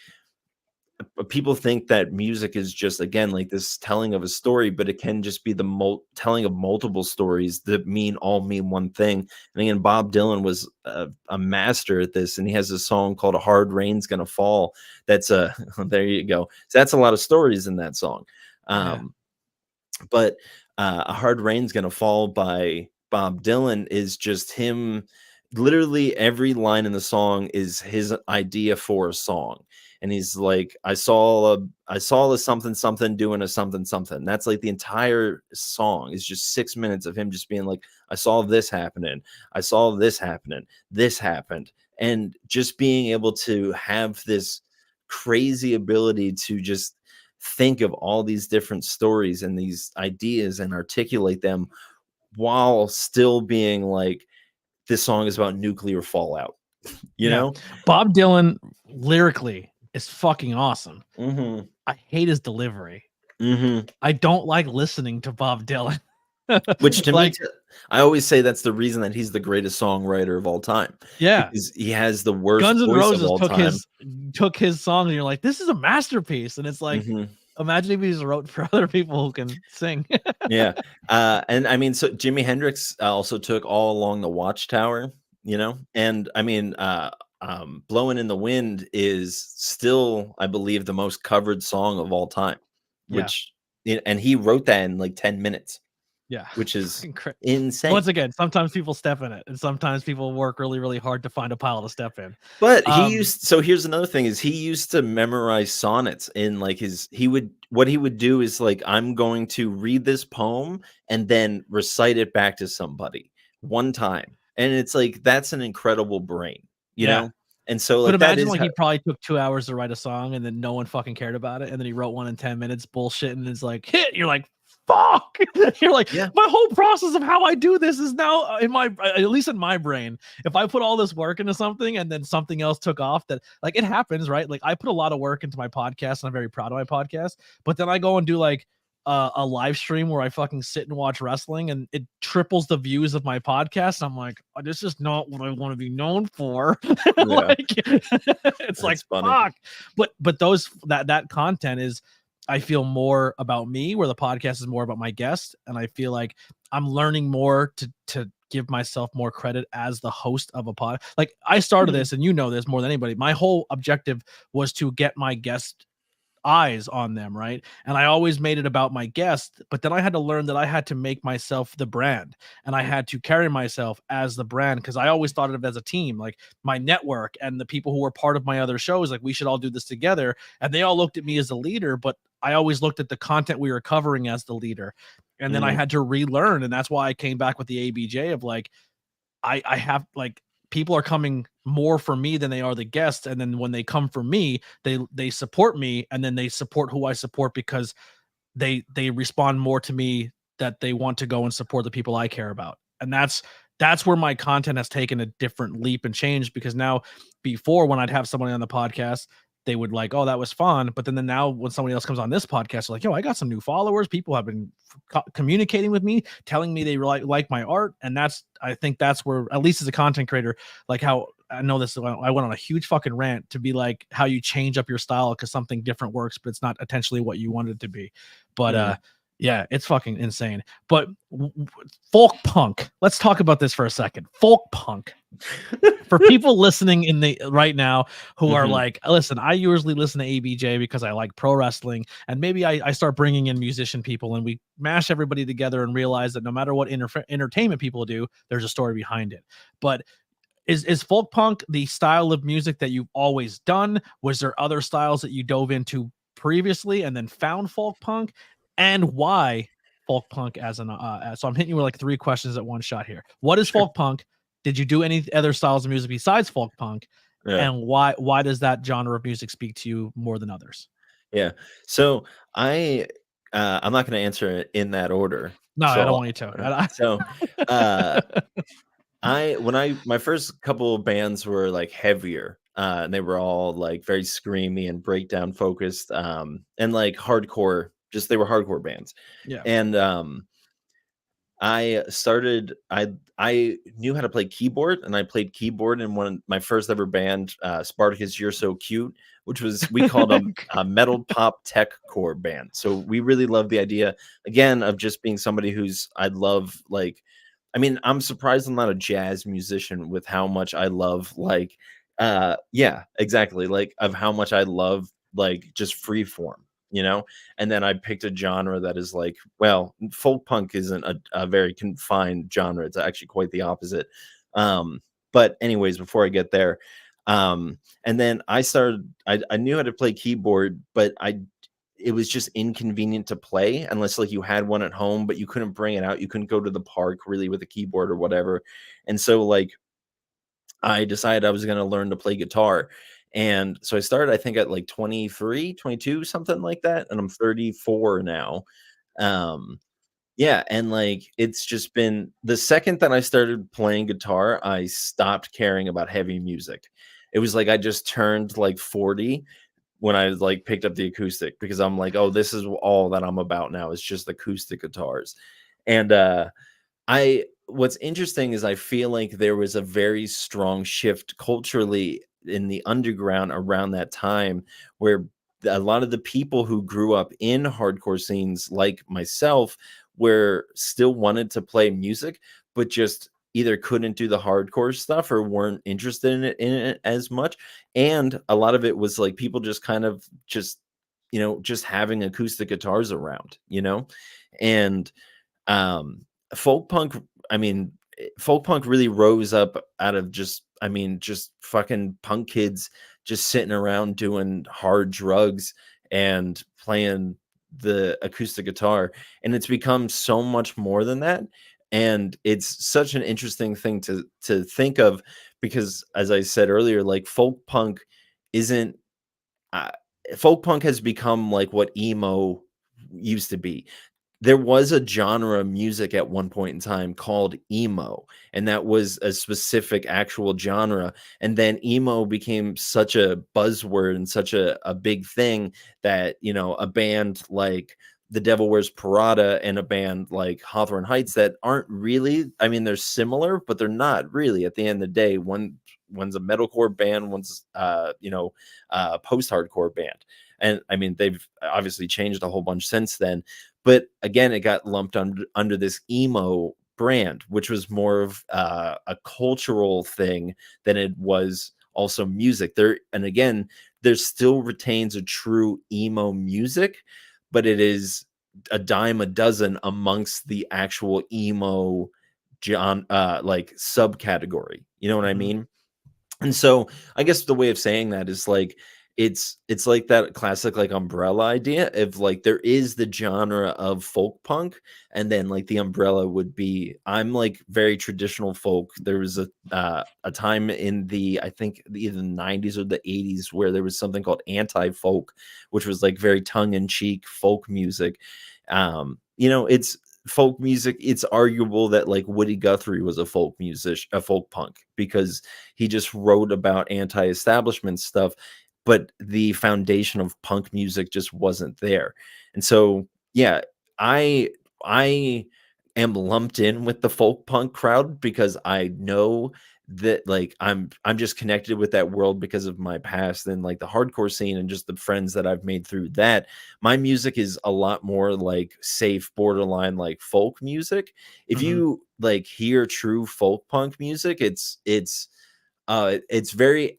people think that music is just again like this telling of a story, but it can just be the telling of multiple stories that all mean one thing. And again, Bob Dylan was a master at this, and he has a song called "A Hard Rain's Gonna Fall." That's a there you go. So that's a lot of stories in that song. But A Hard Rain's Gonna Fall by Bob Dylan is just him. Literally every line in the song is his idea for a song. And he's like, I saw a something something doing a something something. That's like the entire song is just 6 minutes of him just being like, I saw this happening. I saw this happening. This happened. And just being able to have this crazy ability to just think of all these different stories and these ideas and articulate them while still being like, this song is about nuclear fallout. You know, Bob Dylan lyrically is fucking awesome. Mm-hmm. I hate his delivery. Mm-hmm. I don't like listening to Bob Dylan. Which to me, I always say that's the reason that he's the greatest songwriter of all time. Yeah, because he has the worst Guns N' voice Roses of all time. took his song, and you're like, this is a masterpiece. And it's like, imagine if he just wrote for other people who can sing. Yeah, and I mean, so Jimi Hendrix also took All Along the Watchtower. You know, and I mean, Blowing in the Wind is still, I believe, the most covered song of all time, and he wrote that in like 10 minutes. Yeah, which is insane. Once again, sometimes people step in it, and sometimes people work really, really hard to find a pile to step in. But so here's another thing: is he used to memorize sonnets in like what he would do is like, I'm going to read this poem and then recite it back to somebody one time, and it's like, that's an incredible brain, you know. And so, like, but imagine like he probably took 2 hours to write a song, and then no one fucking cared about it, and then he wrote one in 10 minutes, bullshit, and it's like hit. You're like, fuck. You're like, my whole process of how I do this is now in my, at least in my brain. If I put all this work into something and then something else took off, that like it happens, right? Like I put a lot of work into my podcast, and I'm very proud of my podcast. But then I go and do like a live stream where I fucking sit and watch wrestling, and it triples the views of my podcast. And I'm like, oh, this is not what I want to be known for. Like, it's like funny. Fuck. But those that content is, I feel, more about me, where the podcast is more about my guest. And I feel like I'm learning more to give myself more credit as the host of a pod. Like I started this, and you know this more than anybody. My whole objective was to get my guest eyes on them, right? And I always made it about my guest, but then I had to learn that I had to make myself the brand, and I had to carry myself as the brand, because I always thought of it as a team. Like my network and the people who were part of my other shows, like, we should all do this together, and they all looked at me as the leader, but I always looked at the content we were covering as the leader. And then I had to relearn, and that's why I came back with the ABJ of like, I have, like, people are coming more for me than they are the guests. And then when they come for me, they support me, and then they support who I support, because they respond more to me, that they want to go and support the people I care about. And that's where my content has taken a different leap and change, because now, before, when I'd have somebody on the podcast, they would like, oh, that was fun. But then now when somebody else comes on this podcast, they're like, yo, I got some new followers. People have been communicating with me, telling me they like my art. And I think that's where, at least as a content creator, like how I know this, I went on a huge fucking rant to be like how you change up your style because something different works, but it's not potentially what you want it to be. But yeah, it's fucking insane. But folk punk, let's talk about this for a second. Folk punk. For people listening right now who are like, listen, I usually listen to ABJ because I like pro wrestling, and maybe I start bringing in musician people, and we mash everybody together and realize that no matter what entertainment people do, there's a story behind it. But is folk punk the style of music that you've always done? Was there other styles that you dove into previously and then found folk punk? And why folk punk as an so I'm hitting you with like 3 questions at one shot here. What is folk punk? Did you do any other styles of music besides folk punk? And why does that genre of music speak to you more than others? Yeah. So I'm not going to answer it in that order. No, I don't want you to. So my first couple of bands were like heavier, and they were all like very screamy and breakdown focused, and like hardcore. Just they were hardcore bands. Yeah. And I knew how to play keyboard, and I played keyboard in my first ever band, Spartacus You're So Cute, which was, we called them a metal pop tech core band. So we really love the idea, again, of just being somebody I'm surprised I'm not a jazz musician with how much I love, like, yeah, exactly. Like, of how much I love, like, just free form. and then I picked a genre that is like, well, folk punk isn't a very confined genre. It's actually quite the opposite. But anyways, before I get there, and then I knew how to play keyboard, but it was just inconvenient to play unless like you had one at home, but you couldn't bring it out. You couldn't go to the park really with a keyboard or whatever. And so like I decided I was going to learn to play guitar. And so I started, I think at like 23, 22, something like that. And I'm 34 now. Um, yeah, and like it's just been the second that I started playing guitar, I stopped caring about heavy music. It was like I just turned like 40 when I like picked up the acoustic because I'm like, oh, this is all that I'm about now. It's just acoustic guitars. And I what's interesting is I feel like there was a very strong shift culturally in the underground around that time where a lot of the people who grew up in hardcore scenes like myself were still wanted to play music but just either couldn't do the hardcore stuff or weren't interested in it as much. And a lot of it was like people just kind of just having acoustic guitars around, and um folk punk, I mean, folk punk really rose up out of just fucking punk kids just sitting around doing hard drugs and playing the acoustic guitar, and it's become so much more than that. And it's such an interesting thing to think of because as I said earlier, like isn't uh, folk punk has become like what emo used to be. There was a genre of music at one point in time called emo, and that was a specific actual genre. And then emo became such a buzzword and such a big thing that, a band like The Devil Wears Prada and a band like Hawthorne Heights that aren't really, I mean, they're similar, but they're not really at the end of the day. One's a metalcore band, one's post-hardcore band. And I mean, they've obviously changed a whole bunch since then. But again, it got lumped under this emo brand, which was more of a cultural thing than it was also music. And again, there still retains a true emo music, but it is a dime a dozen amongst the actual emo like subcategory. You know what I mean? And so I guess the way of saying that is like it's like that classic like umbrella idea of like there is the genre of folk punk, and then like the umbrella would be I'm like very traditional folk. There was a time in the I think either the 90s or the 80s where there was something called anti-folk, which was like very tongue-in-cheek folk music. It's folk music. It's arguable that like Woody Guthrie was a folk musician, a folk punk, because he just wrote about anti-establishment stuff, but the foundation of punk music just wasn't there. And so yeah, I am lumped in with the folk punk crowd because I know that like I'm just connected with that world because of my past and like the hardcore scene and just the friends that I've made through that. My music is a lot more like safe, borderline like folk music. If you like hear true folk punk music, it's very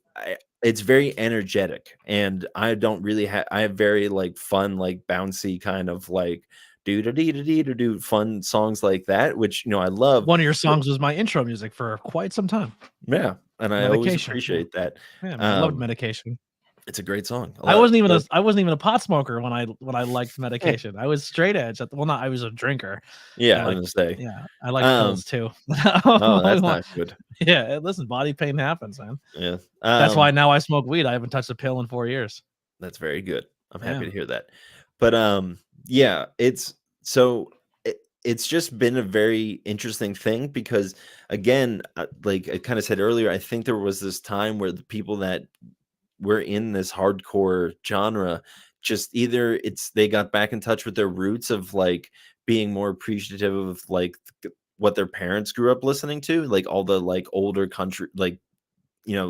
energetic, and I don't really have I have very like fun, like bouncy kind of like do do do do do do fun songs like that, which I love. One of your songs was my intro music for quite some time. Yeah, and I always Medication. appreciate that. Yeah, man, I loved Medication. It's a great song. I wasn't even a pot smoker when I liked Medication. I was straight edge. Not I was a drinker. Yeah, I was gonna say. Yeah, I like pills too. Oh, that's not good. Yeah, listen, body pain happens, man. Yeah, that's why now I smoke weed. I haven't touched a pill in 4 years. That's very good. I'm happy to hear that. But yeah, it's just been a very interesting thing because again, like I kind of said earlier, I think there was this time where the people that were in this hardcore genre just either they got back in touch with their roots of like being more appreciative of like what their parents grew up listening to, like all the like older country, like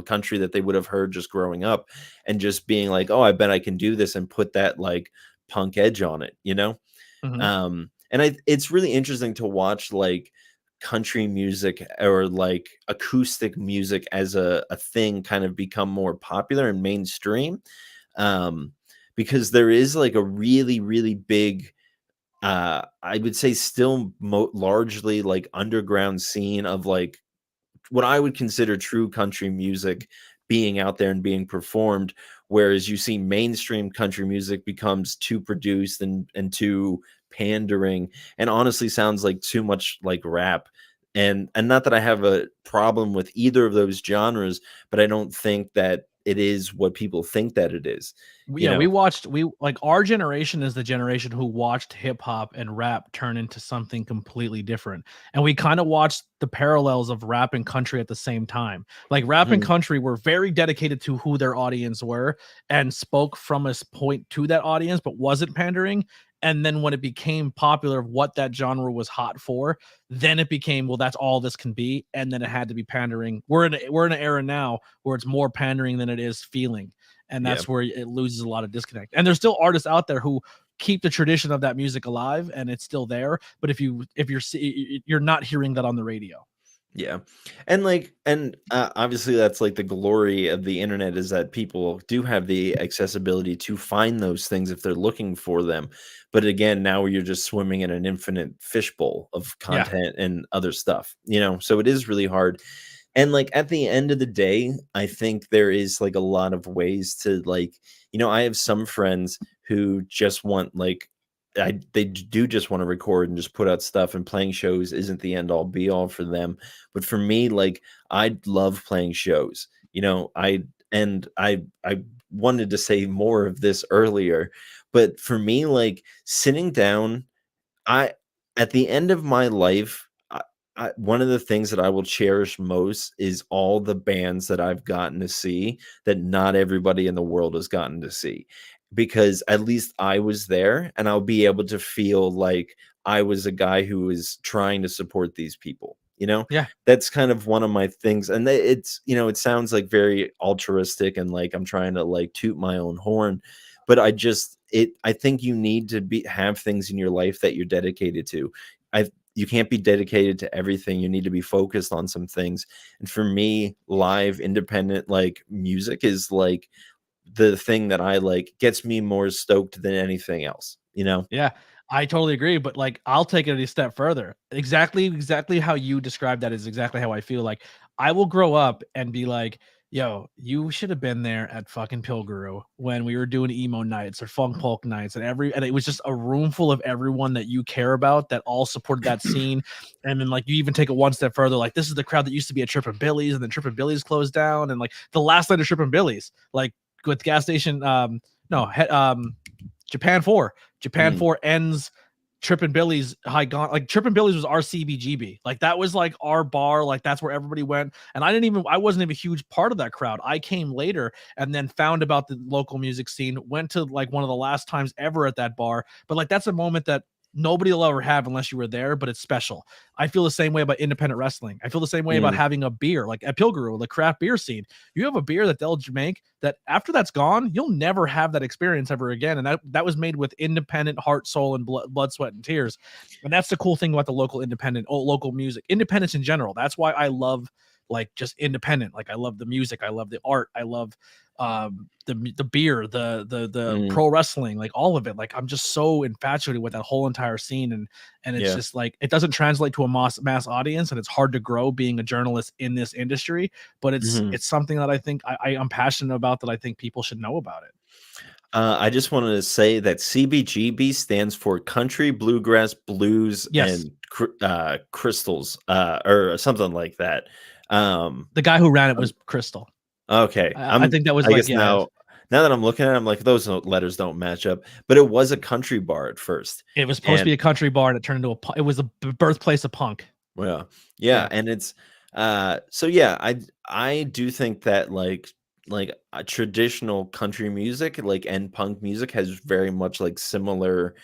country that they would have heard just growing up, and just being like, oh, I bet I can do this and put that like punk edge on it, and it's really interesting to watch like country music or like acoustic music as a thing kind of become more popular and mainstream, because there is like a really, really big, I would say still largely like underground scene of like what I would consider true country music being out there and being performed, whereas you see mainstream country music becomes too produced and too pandering, and honestly sounds like too much like rap. And not that I have a problem with either of those genres, but I don't think that it is what people think that it is. You Yeah, know? we like our generation is the generation who watched hip hop and rap turn into something completely different. And we kind of watched the parallels of rap and country at the same time. Like rap and Mhm. country were very dedicated to who their audience were and spoke from a point to that audience, but wasn't pandering. And then when it became popular of what that genre was hot for, then it became, well, that's all this can be. And then it had to be pandering. We're in an era now where it's more pandering than it is feeling, and Yeah. that's where it loses a lot of disconnect. And there's still artists out there who keep the tradition of that music alive, and it's still there. But you're not hearing that on the radio. Yeah. And obviously that's like the glory of the internet, is that people do have the accessibility to find those things if they're looking for them. But again, now you're just swimming in an infinite fishbowl of Yeah, content and other stuff, so it is really hard. And like at the end of the day, I think there is like a lot of ways to like, I have some friends who just want like they do just want to record and just put out stuff, and playing shows isn't the end all be all for them. But for me, like I love playing shows. I wanted to say more of this earlier, but for me, like sitting down, I at the end of my life, one of the things that I will cherish most is all the bands that I've gotten to see that not everybody in the world has gotten to see, because at least I was there and I'll be able to feel like I was a guy who was trying to support these people. yeah, That's kind of one of my things. And it sounds like very altruistic and like I'm trying to like toot my own horn, but I think you need to have things in your life that you're dedicated to. You can't be dedicated to everything. You need to be focused on some things. And for me, live independent like music is like the thing that I like, gets me more stoked than anything else, yeah. I totally agree. But like, I'll take it a step further. Exactly how you described that is exactly how I feel. Like, I will grow up and be like, yo, you should have been there at fucking Pilguru when we were doing emo nights or funk polk nights, and it was just a room full of everyone that you care about that all supported that scene. And then like you even take it one step further, like this is the crowd that used to be at Trippin' Billy's, and then Trippin' Billy's closed down, and like the last night of Trippin' Billy's, like with gas station, no, Japan 4. Japan Mm, 4 ends Trippin' Billy's high gone. Like Trippin' Billy's was our CBGB. Like that was like our bar. Like that's where everybody went. And I wasn't even a huge part of that crowd. I came later and then found about the local music scene, went to like one of the last times ever at that bar. But like that's a moment that nobody will ever have unless you were there, but it's special. I feel the same way about independent wrestling. I feel the same way about mm, having a beer, like at Pilgrim, the craft beer scene. You have a beer that they'll make that after that's gone, you'll never have that experience ever again. And that was made with independent heart, soul, and blood, sweat, and tears. And that's the cool thing about the local music, independence in general. That's why I love like just independent. Like I love the music, I love the art, I love the beer, the mm, pro wrestling, like all of it. Like I'm just so infatuated with that whole entire scene, and it's yeah. just like it doesn't translate to a mass audience, and it's hard to grow being a journalist in this industry. But Mhm. it's something that I think I'm passionate about, that I think people should know about it. I just wanted to say that CBGB stands for Country, Bluegrass, Blues, Yes, and Crystals, or something like that. the guy who ran it Um, was Crystal. okay, I think that was I like, guess yeah, now that I'm looking at it, I'm like, those letters don't match up. But it was a country bar at first, it was supposed to and be a country bar, and it turned into it was the birthplace of punk. well, yeah, Yeah, and it's so yeah, I do think that like a traditional country music, like and punk music has very much like similar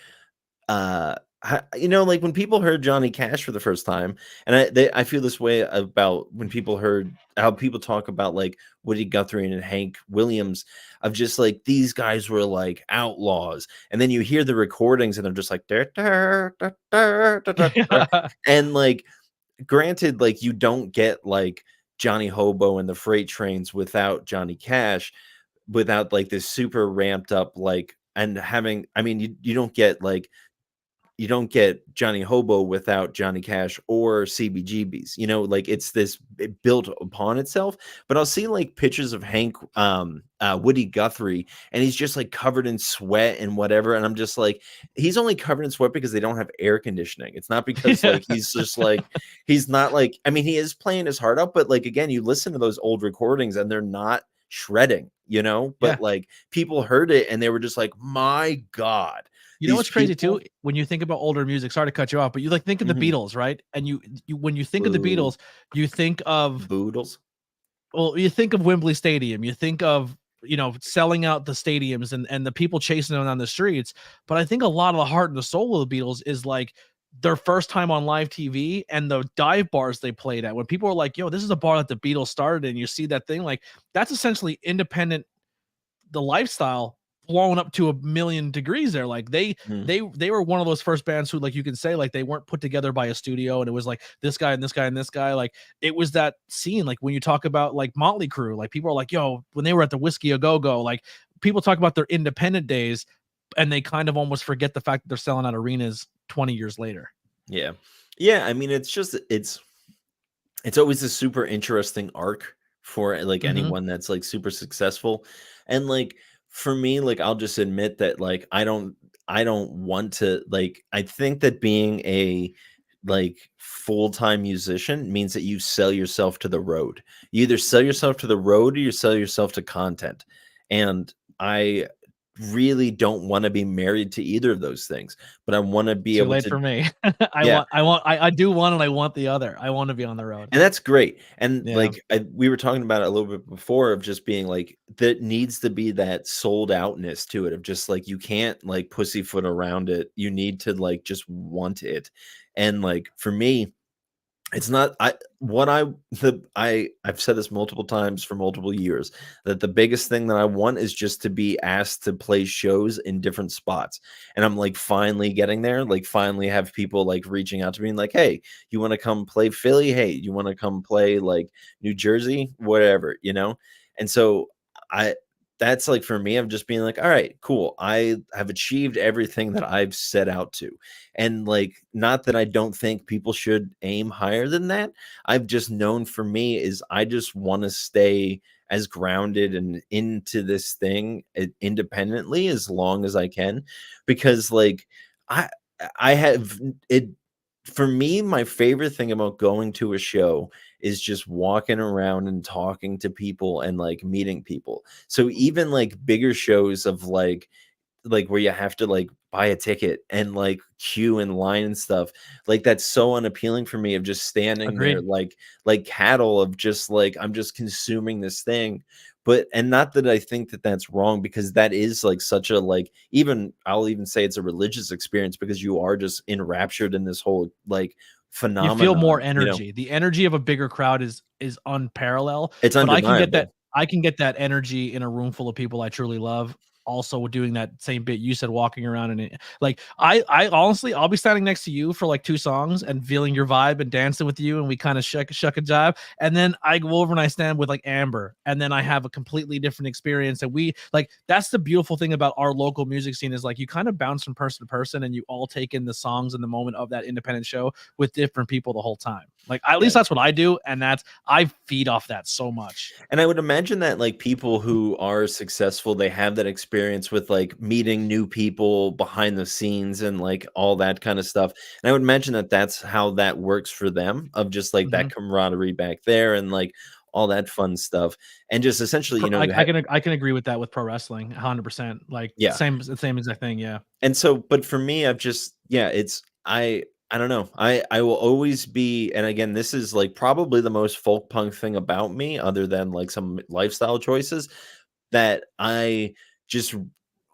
like when people heard Johnny Cash for the first time, and I feel this way about when people heard how people talk about like Woody Guthrie and Hank Williams, of just like these guys were like outlaws, and then you hear the recordings and they're just like "Da, da, da, da, da, da, da." And like granted, like you don't get like Johnny Hobo and the Freight Trains without Johnny Cash, without like this super ramped up like and having, I mean, you don't get like, you don't get Johnny Hobo without Johnny Cash or CBGBs, you know, like it's this it built upon itself. But I'll see like pictures of Hank, Woody Guthrie, and he's just like covered in sweat and whatever. And I'm just like, he's only covered in sweat because they don't have air conditioning. It's not because Yeah. like he's just like, he's not like, I mean, he is playing his heart out, but like, again, you listen to those old recordings and they're not shredding, you know, Yeah. but like people heard it and they were just like, my God. You know These what's crazy people- too? When you think about older music, sorry to cut you off, but you like think of the Mhm. Beatles, right? And you when you think of the Boo. Beatles, you think of Boodles. well, you think of Wembley Stadium, you think of selling out the stadiums and the people chasing them on the streets. But I think a lot of the heart and the soul of the Beatles is like their first time on live TV and the dive bars they played at. When people are like, "Yo, this is a bar that the Beatles started," and you see that thing, like that's essentially independent. The lifestyle blown up to 1,000,000 degrees there. Like Mhm. they were one of those first bands who, like, you can say like they weren't put together by a studio and it was like this guy and this guy and this guy. Like it was that scene. Like when you talk about like Motley Crue, like people are like, yo, when they were at the Whiskey a Go Go, like people talk about their independent days and they kind of almost forget the fact that they're selling out arenas 20 years later. Yeah. Yeah. I mean, it's just, it's always a super interesting arc for like Mhm. anyone that's like super successful. And like for me, like I'll just admit that like I don't want to like I think that being a like full-time musician means that you sell yourself to the road. You either sell yourself to the road or you sell yourself to content. And I really don't want to be married to either of those things, but I want to be Too able late to for me. yeah. I do one and I want the other. I want to be on the road. And that's great. And Yeah. like we were talking about it a little bit before of just being like, that needs to be that sold outness to it of just like, you can't like pussyfoot around it. You need to like just want it. And like for me, it's not I've said this multiple times for multiple years that the biggest thing that I want is just to be asked to play shows in different spots. And I'm like finally getting there, like finally have people like reaching out to me and like, hey, you want to come play Philly? Hey, you want to come play like New Jersey? Whatever, you know? And so I that's like for me, I'm just being like, all right, cool. I have achieved everything that I've set out to. And like, not that I don't think people should aim higher than that. I've just known for me is I just want to stay as grounded and into this thing independently as long as I can, because like I I have it for me, my favorite thing about going to a show is just walking around and talking to people and like meeting people. So even like bigger shows of like where you have to like buy a ticket and like queue in line and stuff, like that's so unappealing for me of just standing there Agreed. like cattle of just like I'm just consuming this thing. But and not that I think that that's wrong, because that is like such a like, even I'll even say it's a religious experience, because you are just enraptured in this whole like You feel more phenomenon, you know. energy. The energy of a bigger crowd is unparalleled, It's but undeniable. I can get that energy in a room full of people I truly love. Also doing that same bit you said, walking around and like I honestly I'll be standing next to you for like 2 songs and feeling your vibe and dancing with you and we kind of shuck a jive, and then I go over and I stand with like Amber and then I have a completely different experience, and we like that's the beautiful thing about our local music scene is like you kind of bounce from person to person and you all take in the songs in the moment of that independent show with different people the whole time. Like at least Yeah. that's what I do, and that's I feed off that so much. And I would imagine that like people who are successful, they have that experience with like meeting new people behind the scenes and like all that kind of stuff. And I would imagine that that's how that works for them, of just like Mhm. that camaraderie back there and like all that fun stuff. And just essentially, you know, I can agree with that with pro wrestling 100%. Like yeah. same exact thing. Yeah. And so, but for me, I've just, yeah, it's, I don't know. I will always be, and again, this is like probably the most folk punk thing about me, other than like some lifestyle choices, that I just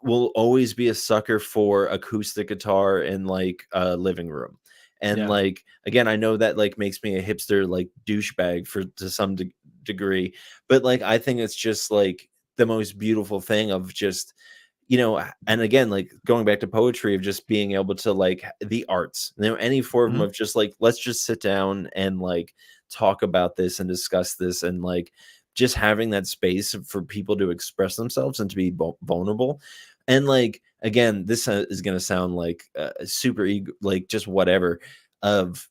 will always be a sucker for acoustic guitar in like a living room. And Yeah. like, again, I know that like makes me a hipster, like douchebag for to some degree, but like, I think it's just like the most beautiful thing of just, you know, and again, like going back to poetry, of just being able to like the arts, you know, any form Mhm. of just like, let's just sit down and like talk about this and discuss this, and like just having that space for people to express themselves and to be vulnerable. And like, again, this is going to sound like super ego, like just whatever, of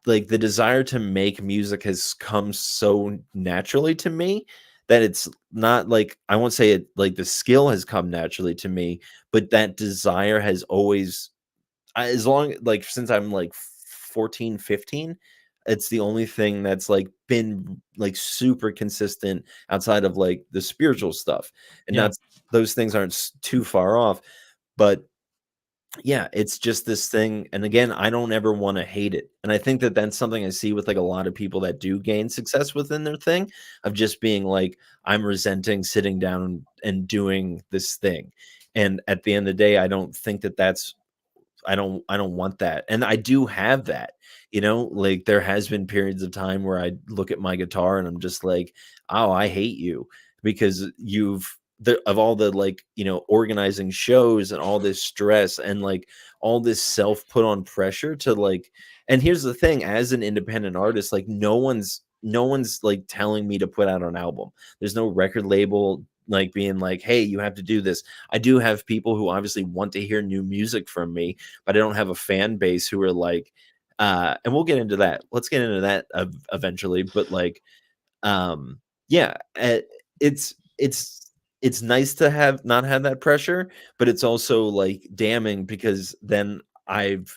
like the desire to make music has come so naturally to me that it's not like, I won't say it like the skill has come naturally to me, but that desire has always, as long like since I'm like 14, 15, it's the only thing that's like been like super consistent outside of like the spiritual stuff. And Yeah. that's, those things aren't too far off, but yeah, it's just this thing. And again, I don't ever want to hate it. And I think that that's something I see with like a lot of people that do gain success within their thing, of just being like, I'm resenting sitting down and doing this thing. And at the end of the day, I don't think that that's, I don't want that. And I do have that, you know, like there has been periods of time where I look at my guitar and I'm just like, oh, I hate you because you've of all the like, you know, organizing shows and all this stress and like all this self put on pressure to like, and here's the thing, as an independent artist, like no one's like telling me to put out an album. There's no record label like being like, hey, you have to do this. I do have people who obviously want to hear new music from me, but I don't have a fan base who are like, and we'll get into that. Let's get into that eventually. But like, yeah, it's nice to have not have that pressure, but it's also like damning because then when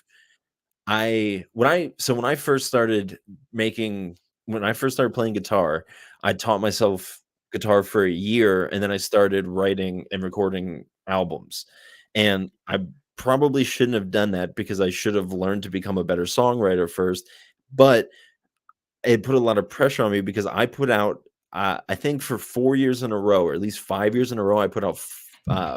I first started making, when I first started playing guitar, I taught myself guitar for a year and then I started writing and recording albums. And I probably shouldn't have done that because I should have learned to become a better songwriter first. But it put a lot of pressure on me because I put out, I think for 4 years in a row, or at least 5 years in a row, I put out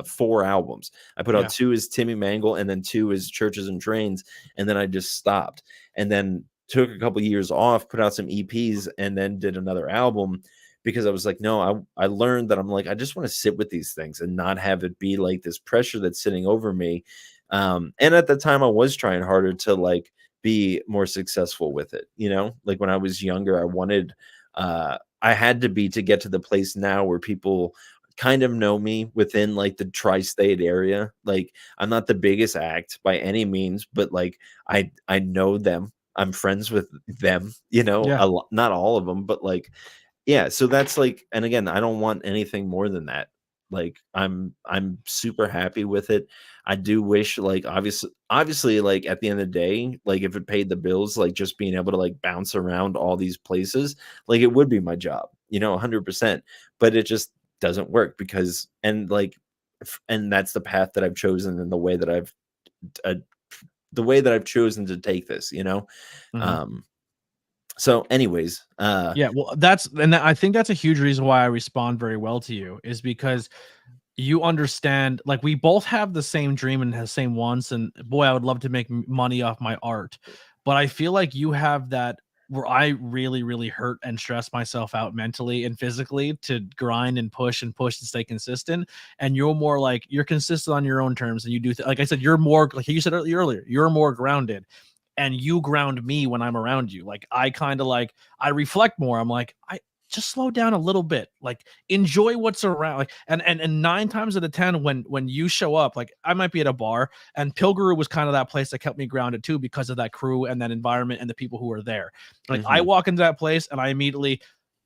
4 albums. I put out Yeah. 2 as Timy Mangle and then 2 as Churches and Trains. And then I just stopped and then took a couple years off, put out some EPs and then did another album because I was like, no, I learned that I'm like, I just want to sit with these things and not have it be like this pressure that's sitting over me. And at the time I was trying harder to like be more successful with it. You know, like when I was younger, I wanted, I had to be to get to the place now where people kind of know me within like the tri-state area. Like I'm not the biggest act by any means, but like I know them. I'm friends with them, you know, Yeah. not all of them, but like yeah, so that's like, and again, I don't want anything more than that. Like I'm super happy with it. I do wish like obviously like at the end of the day, like if it paid the bills, like just being able to like bounce around all these places, like it would be my job, you know, 100%. But it just doesn't work because and like and that's the path that I've chosen and uh, the way that I've chosen to take this, you know. Mhm. So anyways, Yeah, well, I think that's a huge reason why I respond very well to you is because you understand, like we both have the same dream and the same wants, and boy, I would love to make money off my art. But I feel like you have that where I really, really hurt and stress myself out mentally and physically to grind and push and push and stay consistent. And you're more like you're consistent on your own terms, and you do like I said, you're more like you said earlier, you're more grounded and you ground me when I'm around you. Like I kind of like I reflect more. I'm like, I just slow down a little bit. Like enjoy what's around. Like and 9 times out of 10 when you show up, like I might be at a bar and Pilgrim was kind of that place that kept me grounded too because of that crew and that environment and the people who were there. Like I walk into that place and I immediately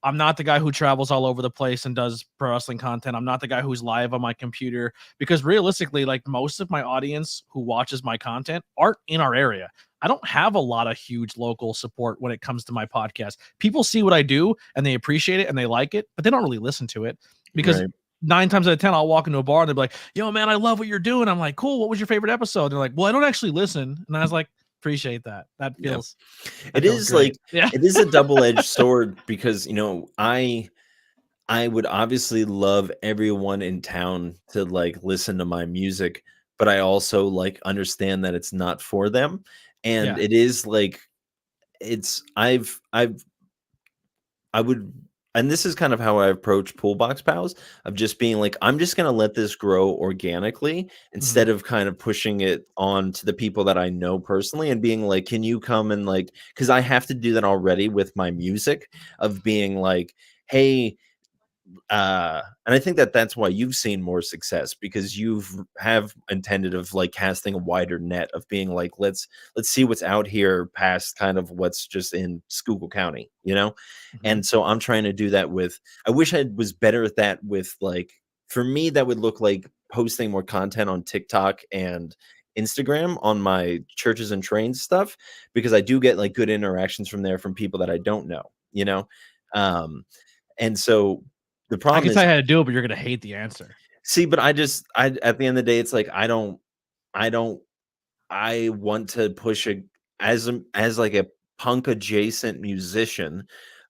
I'm not the guy who travels all over the place and does pro wrestling content. I'm not the guy who's live on my computer because realistically, like most of my audience who watches my content aren't in our area. I don't have a lot of huge local support when it comes to my podcast. People see what I do and they appreciate it and they like it, but they don't really listen to it because right. 9 times out of 10, I'll walk into a bar and they'll be like, yo, man, I love what you're doing. I'm like, cool. What was your favorite episode? They're like, well, I don't actually listen. And I was like, appreciate that. That Yeah. feels, It feels is great. like Yeah. it is a double-edged sword because you know I would obviously love everyone in town to like listen to my music, but I also like understand that it's not for them. And Yeah. it is like it's I would, and this is kind of how I approach Pool Box Pals of just being like, I'm just going to let this grow organically Mhm. instead of kind of pushing it on to the people that I know personally and being like, can you come and like, because I have to do that already with my music of being like, hey, and I think that that's why you've seen more success, because have intended of like casting a wider net of being like, let's see what's out here past kind of what's just in Schuylkill County, you know? Mhm. And so I'm trying to do that with, I wish I was better at that with like, for me, that would look like posting more content on TikTok and Instagram on my churches and trains stuff, because I do get like good interactions from there from people that I don't know, you know? Um, and so the I problem can tell is, you how to do it, but you're gonna hate the answer. see, but I at the end of the day, it's like I don't I want to push a as like a punk adjacent musician.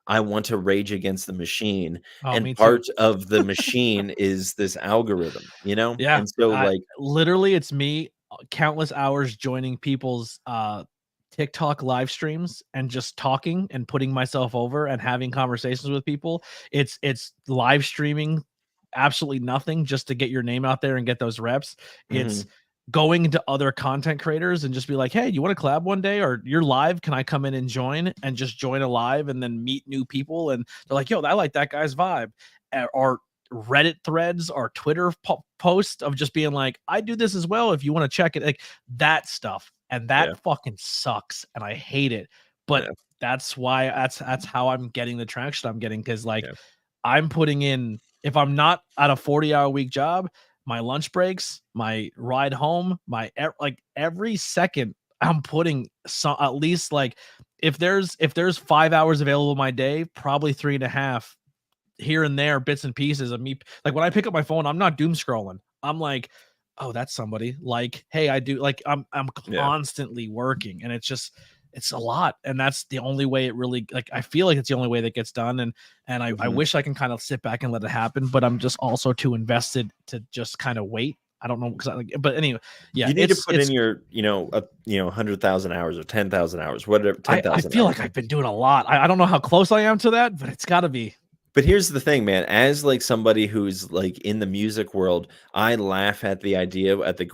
I want to rage against the machine, Oh, and me too. part of the machine is this algorithm, you know? Yeah, And so I like, literally it's me countless hours joining people's TikTok live streams and just talking and putting myself over and having conversations with people. It's live streaming absolutely nothing just to get your name out there and get those reps. It's mhm, going to other content creators and just be like, "Hey, you want to collab one day or you're live, can I come in and join?" And just join a live and then meet new people and they're like, "Yo, I like that guy's vibe." Or Reddit threads or Twitter posts of just being like, I do this as well. If you want to check it, like that stuff. And yeah, that fucking sucks. And I hate it. But yeah, that's why that's how I'm getting the traction I'm getting. Cause like yeah, I'm putting in, if I'm not at a 40-hour week job, my lunch breaks, my ride home, like every second I'm putting some at least like if there's 5 hours available in my day, probably 3.5 here and there, bits and pieces of me. Like when I pick up my phone, I'm not doom scrolling. I'm like, oh, that's somebody. Like, hey, I do like I'm yeah, constantly working, and it's a lot, and that's the only way it really like I feel like it's the only way that gets done, and I mhm. wish I can kind of sit back and let it happen, but I'm just also too invested to just kind of wait. I don't know because but anyway, yeah, You need to it's put in your, 100,000 hours or 10,000 hours, whatever, I 10,000 feel like hours. I've been doing a lot. I don't know how close I am to that, but it's got to be. But here's the thing, man. As like somebody who's like in the music world, I laugh at the idea at the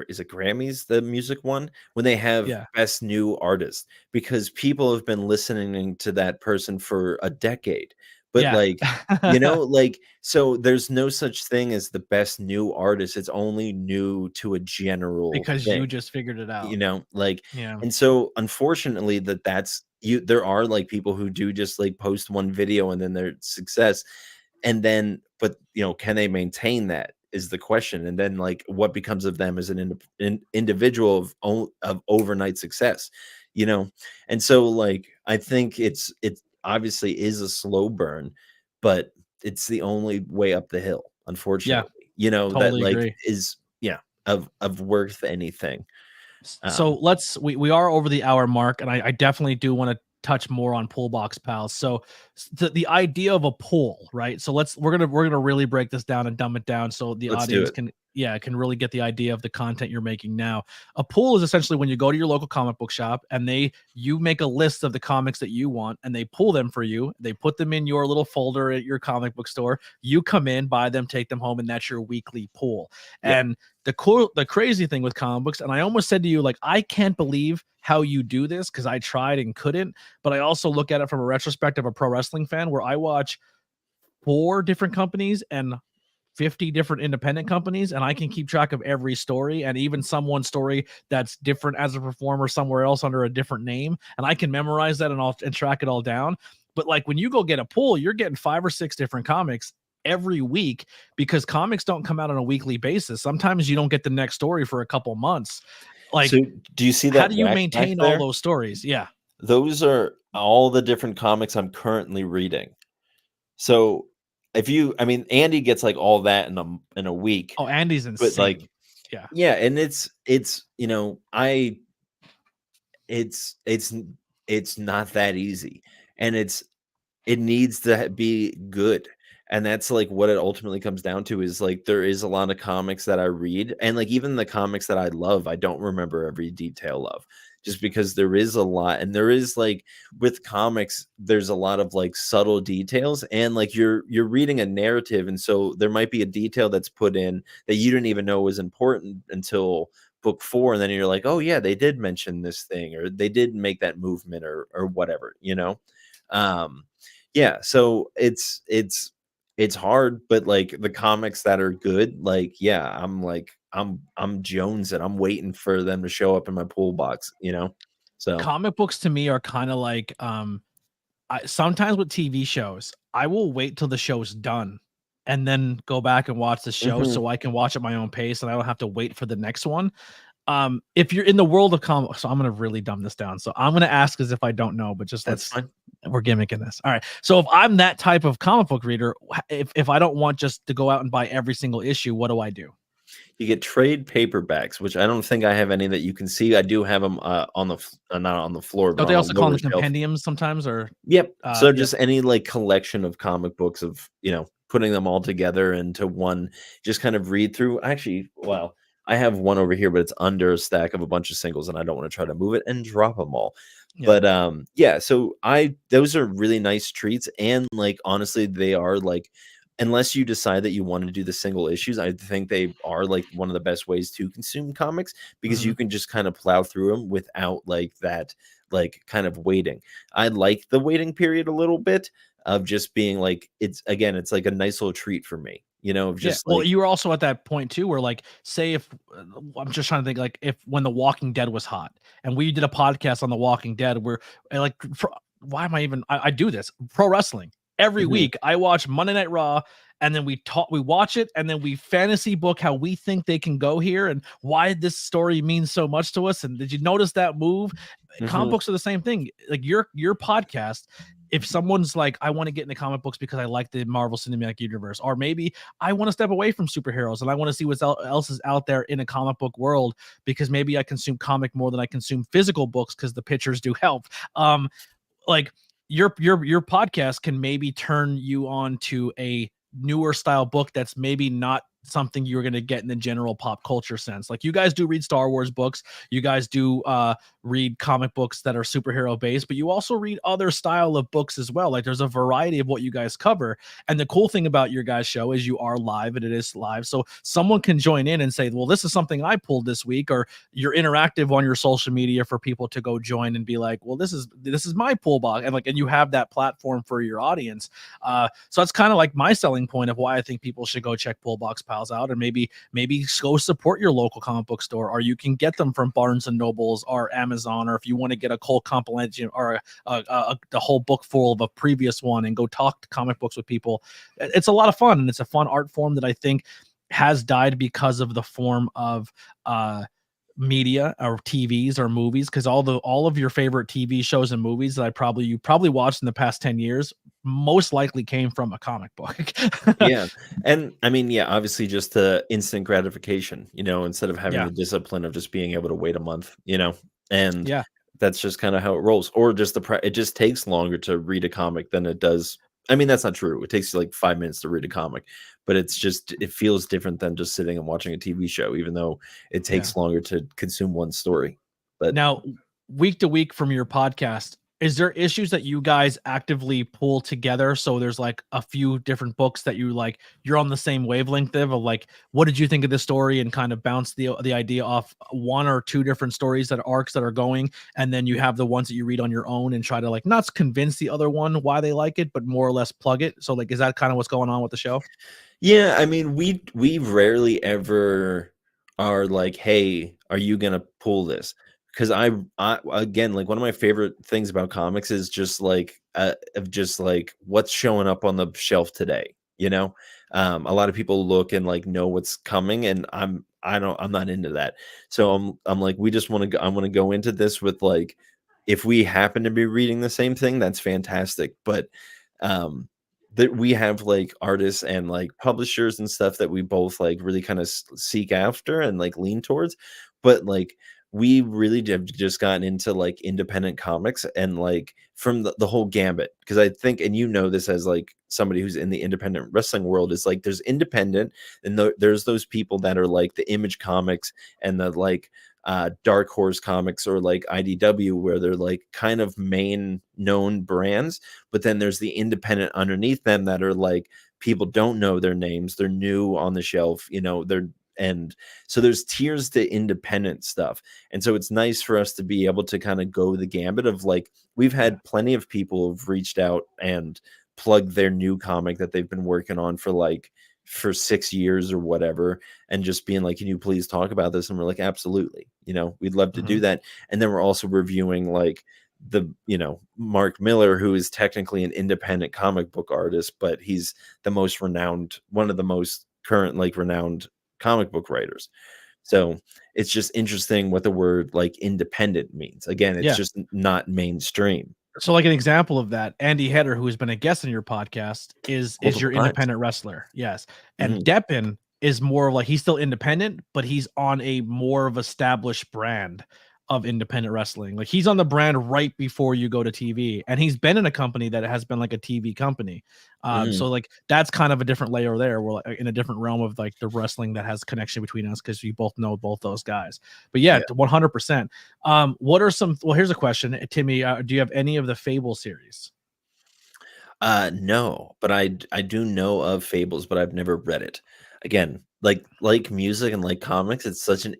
is it Grammys, the music one, when they have Yeah. best new artist, because people have been listening to that person for a decade. But Yeah. like, like, so there's no such thing as the best new artist. It's only new to a general Because you thing. just figured it out. Like, Yeah. and so unfortunately that's you, there are like people who do just like post one video and then their success, and then but can they maintain that is the question, and then like what becomes of them as an individual of overnight success, you know and so like I think it obviously is a slow burn, but it's the only way up the hill, Yeah. unfortunately, that Totally like agree. is, yeah, of worth anything. So um we are over the hour mark, and I definitely do want to touch more on pool box pals. So the idea of a pool, right? So we're gonna really break this down and dumb it down so the let's do audience it. can really get the idea of the content you're making now. A pool is essentially when you go to your local comic book shop and you make a list of the comics that you want and they pull them for you. They put them in your little folder at your comic book store. You come in, buy them, take them home, and that's your weekly pool. Yeah. And the crazy thing with comic books, and I almost said to you, like, I can't believe how you do this because I tried and couldn't. But I also look at it from a retrospective of a pro wrestling fan where I watch 4 different companies and 50 different independent companies, and I can keep track of every story and even someone story that's different as a performer somewhere else under a different name. And I can memorize that and track it all down. But like when you go get a pool, you're getting 5 or 6 different comics every week because comics don't come out on a weekly basis. Sometimes you don't get the next story for a couple months. So Like, do you see how that do you rack back maintain all there? those stories? Yeah. Those are all the different comics I'm currently reading. So if you, I mean, Andy gets like all that in a week, Oh, Andy's but insane. like, Yeah. yeah, and it's I it's it's not that easy, and it needs to be good, and that's, like, what it ultimately comes down to is, like, there is a lot of comics that I read, and, like, even the comics that I love, I don't remember every detail of, just because there is a lot, and there is, like, with comics, there's a lot of, like, subtle details, and, like, you're reading a narrative, and so there might be a detail that's put in that you didn't even know was important until book 4, and then you're like, "Oh, yeah, they did mention this thing, or they did make that movement," or whatever, you know? Um, yeah, so it's it's hard, but like the comics that are good, like, yeah, I'm Jones and I'm waiting for them to show up in my pool box, you know? So, Comic books to me are kind of like sometimes with TV shows, I will wait till the show's done and then go back and watch the show mhm, so I can watch at my own pace and I don't have to wait for the next one. If you're in the world of comics, so I'm gonna really dumb this down. So I'm gonna ask as if I don't know, but just that's let's fine. we're gimmicking this. All right. So if I'm that type of comic book reader, if I don't want just to go out and buy every single issue, what do I do? You get trade paperbacks, which I don't think I have any that you can see. I do have them on the not on the floor, but Don't they on a also call lower them shelf. compendiums sometimes? Or Yep. So yeah, just any like collection of comic books of, putting them all together into one, just kind of read through. Actually, well, I have one over here, but it's under a stack of a bunch of singles, and I don't want to try to move it and drop them all. yeah. But yeah, so I those are really nice treats, and like honestly, they are like, unless you decide that you want to do the single issues, I think they are like one of the best ways to consume comics because Mhm. you can just kind of plow through them without like that like kind of waiting. I like the waiting period a little bit of just being like, it's like a nice little treat for me, of Yeah. just Well, like, you were also at that point too, where like, say if I'm just trying to think, like, if when The Walking Dead was hot, and we did a podcast on The Walking Dead, where like, why am I even? I do this pro wrestling every mhm, week. I watch Monday Night Raw, and then we watch it, and then we fantasy book how we think they can go here, and why this story means so much to us. And did you notice that move? Comic mhm, books are the same thing. Like your podcast. If someone's like, I want to get into comic books because I like the Marvel Cinematic Universe, or maybe I want to step away from superheroes and I want to see what else is out there in a comic book world because maybe I consume comic more than I consume physical books because the pictures do help. Like your podcast can maybe turn you on to a newer style book that's maybe not something you're going to get in the general pop culture sense. Like you guys do read Star Wars books, you guys do read comic books that are superhero based, but you also read other style of books as well. Like there's a variety of what you guys cover. And the cool thing about your guys' show is you are live and it is live. So someone can join in and say, well, this is something I pulled this week, or you're interactive on your social media for people to go join and be like, well, this is my pull box. And you have that platform for your audience. So that's kind of like my selling point of why I think people should go check Pull Box Pals out, and maybe go support your local comic book store, or you can get them from Barnes and Nobles or Amazon, or if you want to get a cold compilation or the whole book full of a previous one and go talk to comic books with people. It's a lot of fun, and it's a fun art form that I think has died because of the form of media or TVs or movies, because all of your favorite TV shows and movies that you probably watched in the past 10 years most likely came from a comic book. yeah. And I mean, yeah, obviously just the instant gratification, instead of having Yeah. the discipline of just being able to wait a month, and Yeah. that's just kind of how it rolls. Or just it just takes longer to read a comic than it does. I mean, that's not true. It takes you like 5 minutes to read a comic, but it feels different than just sitting and watching a TV show, even though it Yeah. takes longer to consume one story. But Now, week to week from your podcast, is there issues that you guys actively pull together? So there's like a few different books that you're on the same wavelength of like, what did you think of this story, and kind of bounce the idea off one or two different stories that arcs that are going, and then you have the ones that you read on your own and try to like not convince the other one why they like it, but more or less plug it. So like, is that kind of what's going on with the show? yeah, I mean, we rarely ever are like, "Hey, are you gonna pull this?" Because I again, like one of my favorite things about comics is just like of just like what's showing up on the shelf today. A lot of people look and like know what's coming, and I'm not into that. So I'm like, we just want to go. I want to go into this with like, if we happen to be reading the same thing, that's fantastic. But um that we have like artists and like publishers and stuff that we both like really kind of seek after and like lean towards, but like we really have just gotten into like independent comics and like from the whole gambit, because I think, and this as like somebody who's in the independent wrestling world, is like there's independent and there's those people that are like the Image Comics and the like Dark Horse Comics or like IDW, where they're like kind of main known brands, but then there's the independent underneath them that are like people don't know their names, they're new on the shelf, and so there's tiers to independent stuff. And so it's nice for us to be able to kind of go the gambit of like, we've Yeah. had plenty of people who've reached out and plug their new comic that they've been working on for 6 years or whatever, and just being like, can you please talk about this? And we're like, absolutely, we'd love to do that. And then we're also reviewing Mark Miller, who is technically an independent comic book artist, but he's one of the most current renowned comic book writers. So it's just interesting what the word independent means. Again, it's just not mainstream. So like an example of that, Andy Header, who has been a guest in your podcast, is your independent wrestler. Yes. And Deppen is more like, he's still independent, but he's on a more of established brand of independent wrestling. Like he's on the brand right before you go to TV, and he's been in a company that has been like a TV company. So like that's kind of a different layer there. We're like in a different realm of like the wrestling that has connection between us, because we both know both those guys. But yeah. 100%. What are some? Well, here's a question, Timmy. Do you have any of the Fable series? No, but I do know of Fables, but I've never read it. Again, like music and like comics, it's such an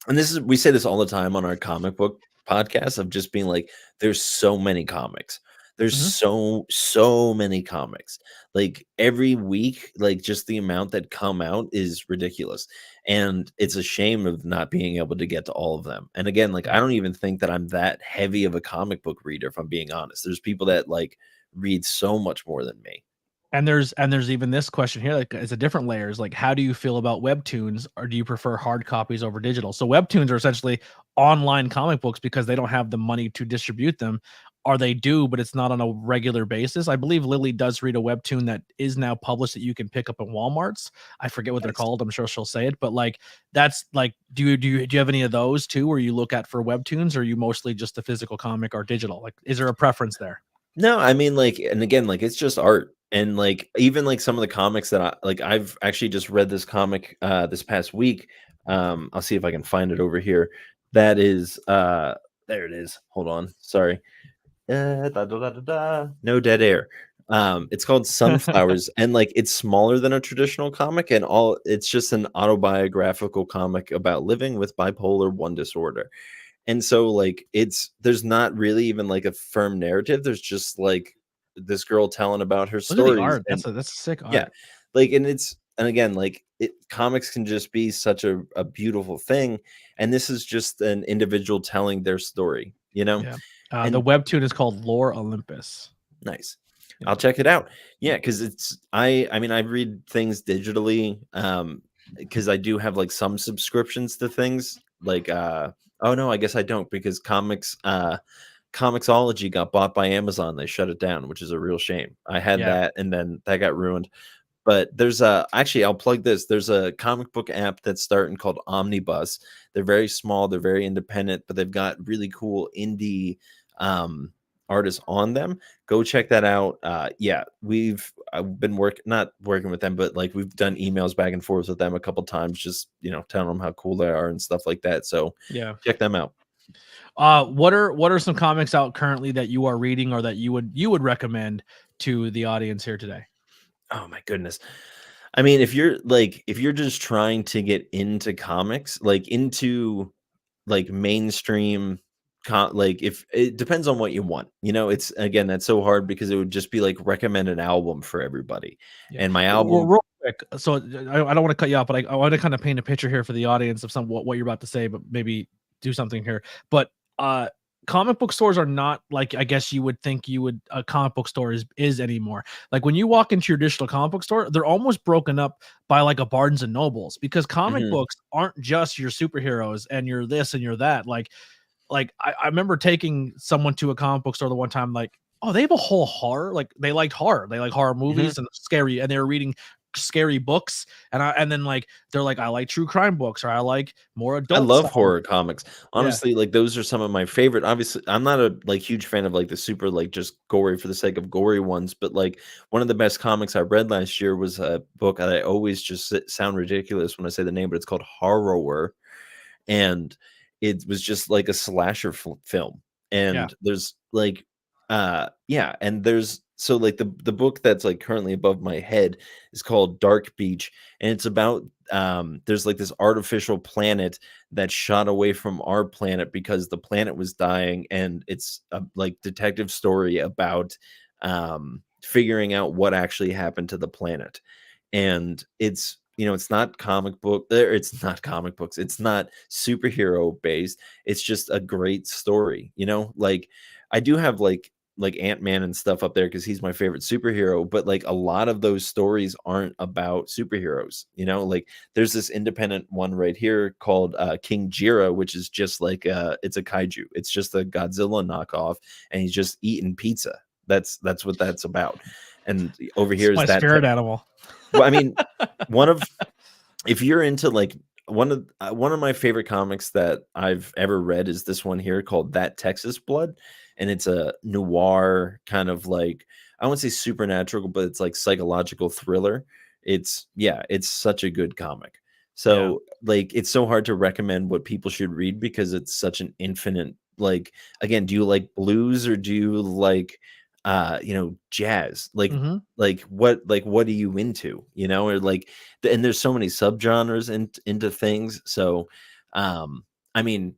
and we say this all the time on our comic book podcast, of just being like, there's so many comics. There's so many comics. Like every week, like just the amount that come out is ridiculous. And it's a shame of not being able to get to all of them. And again, like I don't even think that I'm that heavy of a comic book reader, if I'm being honest. There's people that read so much more than me. And there's even this question here, like it's a different layers. Like, how do you feel about webtoons, or do you prefer hard copies over digital? So webtoons are essentially online comic books because they don't have the money to distribute them, or they do, but it's not on a regular basis. I believe Lily does read a webtoon that is now published that you can pick up in Walmarts. I forget what they're called. I'm sure she'll say it, but like that's like, do you have any of those too, where you look at for webtoons, or are you mostly just a physical comic or digital? Like, is there a preference there? No, I mean, and again, it's just art. And even some of the comics that I've actually just read this comic this past week. I'll see if I can find it over here. That is there it is. Hold on. Sorry. No dead air. It's called Sunflowers, and it's smaller than a traditional comic, and it's just an autobiographical comic about living with bipolar 1 disorder. And so there's not really even a firm narrative. There's just this girl telling about her stories. Art. That's a sick art. Yeah. And again, comics can just be such a beautiful thing. And this is just an individual telling their story, Yeah. The webtoon is called Lore Olympus. Nice. Yeah. I'll check it out. Yeah, because I mean, I read things digitally, because I do have some subscriptions to things oh no, I guess I don't, because Comixology got bought by Amazon. They shut it down, which is a real shame. I had that, and then that got ruined. But there's actually, I'll plug this. There's a comic book app that's starting called Omnibus. They're very small, they're very independent, but they've got really cool indie artists on them. Go check that out. I've been not working with them, but we've done emails back and forth with them a couple times, just telling them how cool they are and stuff like that. So yeah, check them out. What are some comics out currently that you are reading, or that you would recommend to the audience here today? Oh my goodness. I mean, if you're just trying to get into comics, into mainstream, if it depends on what you want, it's, again, that's so hard, because it would just be recommend an album for everybody. And my album, real quick, so I don't want to cut you off, but I want to kind of paint a picture here for the audience of what you're about to say, but maybe do something here. But comic book stores are not I guess you would think a comic book store is anymore. When you walk into your traditional comic book store, they're almost broken up by a Barnes and Nobles, because comic books aren't just your superheroes and you're this and you're that. I remember taking someone to a comic book store the one time, oh, they have a whole horror. They liked horror. They like horror movies and scary, and they were reading scary books. And then they're like, I like true crime books, or I like more adult. I love horror comics. Honestly, those are some of my favorite. Obviously, I'm not a huge fan of the super just gory for the sake of gory ones, but one of the best comics I read last year was a book that I always just sound ridiculous when I say the name, but it's called Horror. And it was just a slasher film. And there's and there's the book that's currently above my head is called Dark Beach, and it's about there's this artificial planet that shot away from our planet because the planet was dying, and it's a detective story about figuring out what actually happened to the planet. And it's, it's not comic book, it's not comic books, it's not superhero based. It's just a great story, like I do have like Ant-Man and stuff up there because he's my favorite superhero, but like a lot of those stories aren't about superheroes, like there's this independent one right here called King Ghidorah, which is just like it's a kaiju. It's just a Godzilla knockoff, and he's just eating pizza. That's what that's about. And over here It's is my that spirit animal. well, I mean, if you're into like one of my favorite comics that I've ever read is this one here called That Texas Blood, and it's a noir kind of like, I won't say supernatural, but it's like psychological thriller. It's such a good comic. So like it's so hard to recommend what people should read because it's such an infinite, like, again, do you like blues or do you like jazz? Like what are you into, or like and there's so many subgenres into things. So I mean,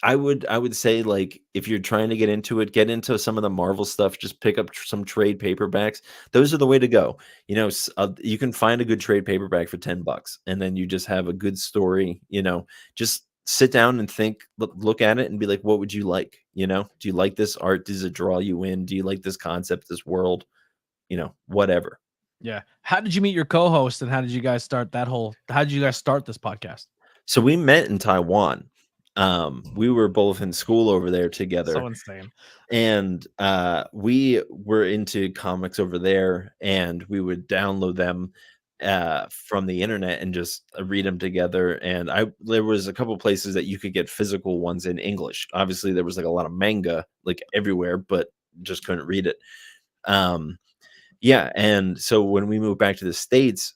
I would say, like, if you're trying to get into it, get into some of the Marvel stuff, just pick up some trade paperbacks. Those are the way to go. You can find a good trade paperback for $10 and then you just have a good story, just sit down and think, look at it and be like, what would you like? Do you like this art? Does it draw you in? Do you like this concept, this world? Whatever. Yeah. How did you meet your co-host and how did you guys start this podcast? So we met in Taiwan. We were both in school over there together. So insane. And we were into comics over there, and we would download them from the internet and just read them together. And there was a couple places that you could get physical ones in English. Obviously, there was like a lot of manga like everywhere, but just couldn't read it. And so when we moved back to the States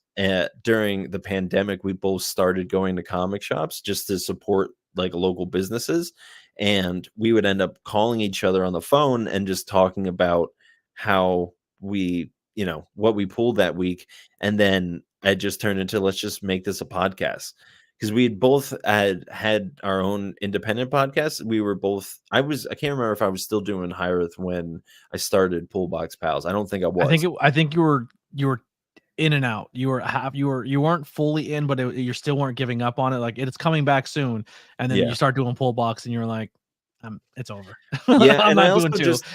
during the pandemic, we both started going to comic shops just to support like local businesses, and we would end up calling each other on the phone and just talking about how we, what we pulled that week. And then it just turned into, let's just make this a podcast, because we both had our own independent podcasts. We were both, I can't remember if I was still doing High Earth when I started Pullbox Pals. I don't think I was. I think you were in and out. You weren't fully in, but you still weren't giving up on it. Like, it's coming back soon, and then you start doing pull box, and you're like, it's over. Yeah, I'm and not I also doing just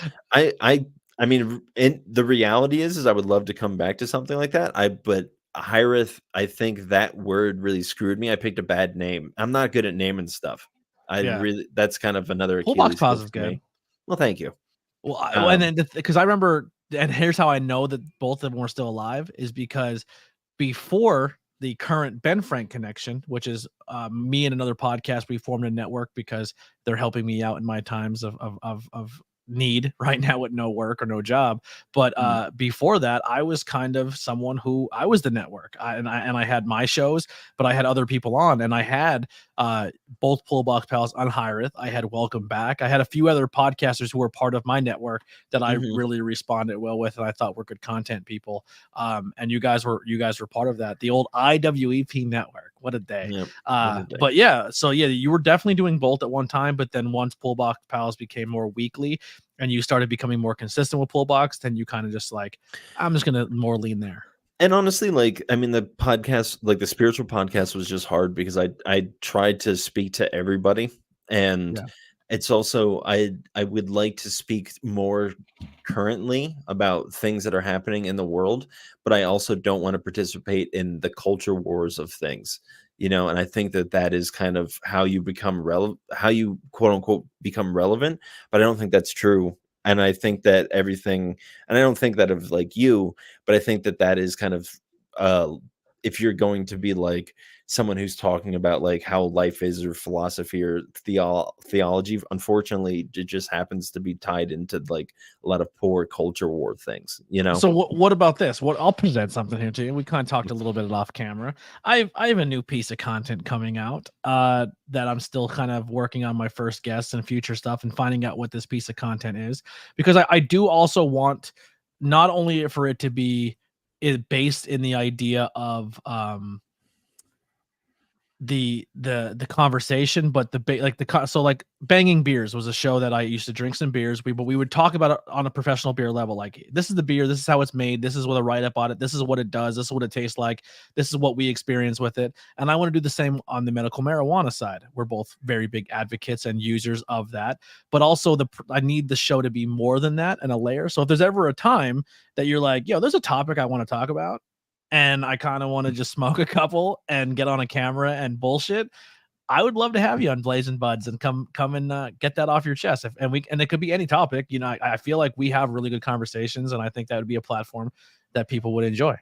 I mean, and the reality is I would love to come back to something like that. But Hyrith, I think that word really screwed me. I picked a bad name. I'm not good at naming stuff. That's kind of another pull box Achilles pause heel is for good. me. Well, thank you. Well, and then because I remember, and here's how I know that both of them were still alive, is because before the current Ben Frank connection, which is me and another podcast, we formed a network because they're helping me out in my times of need right now with no work or no job. But before that, I was kind of someone who I was the network, and I had my shows, but I had other people on, and I had both Pullbox Pals on Hyrith. I had Welcome Back. I had a few other podcasters who were part of my network that I really responded well with, and I thought were good content people. And you guys were part of that. The old IWEP network. What a day. Yep, But yeah, so yeah, you were definitely doing both at one time, but then once Pullbox Pals became more weekly and you started becoming more consistent with Pullbox, then you kind of just like, I'm just gonna more lean there. And honestly, like, I mean, the podcast, like the spiritual podcast, was just hard because I tried to speak to everybody, and it's also I would like to speak more currently about things that are happening in the world, but I also don't want to participate in the culture wars of things, and I think that is kind of how you become relevant, how you quote unquote become relevant, but I don't think that's true. And I think that everything, and I don't think that of like you, but I think that is kind of if you're going to be like someone who's talking about like how life is, or philosophy, or theology, unfortunately it just happens to be tied into like a lot of poor culture war things, So what about this? I'll present something here to you. We kind of talked a little bit off camera. I have a new piece of content coming out that I'm still kind of working on my first guests and future stuff and finding out what this piece of content is, because I do also want not only for it to be based in the idea of the conversation, but so like Banging Beers was a show that I used to drink some beers. But we would talk about it on a professional beer level. Like, this is the beer, this is how it's made, this is what a write up on it, this is what it does, this is what it tastes like, this is what we experience with it. And I want to do the same on the medical marijuana side. We're both very big advocates and users of that, but also I need the show to be more than that and a layer. So if there's ever a time that you're like, yo, there's a topic I want to talk about, and I kind of want to just smoke a couple and get on a camera and bullshit, I would love to have you on Blazing Buds and come and get that off your chest. And it could be any topic. You know, I feel like we have really good conversations, and I think that would be a platform that people would enjoy.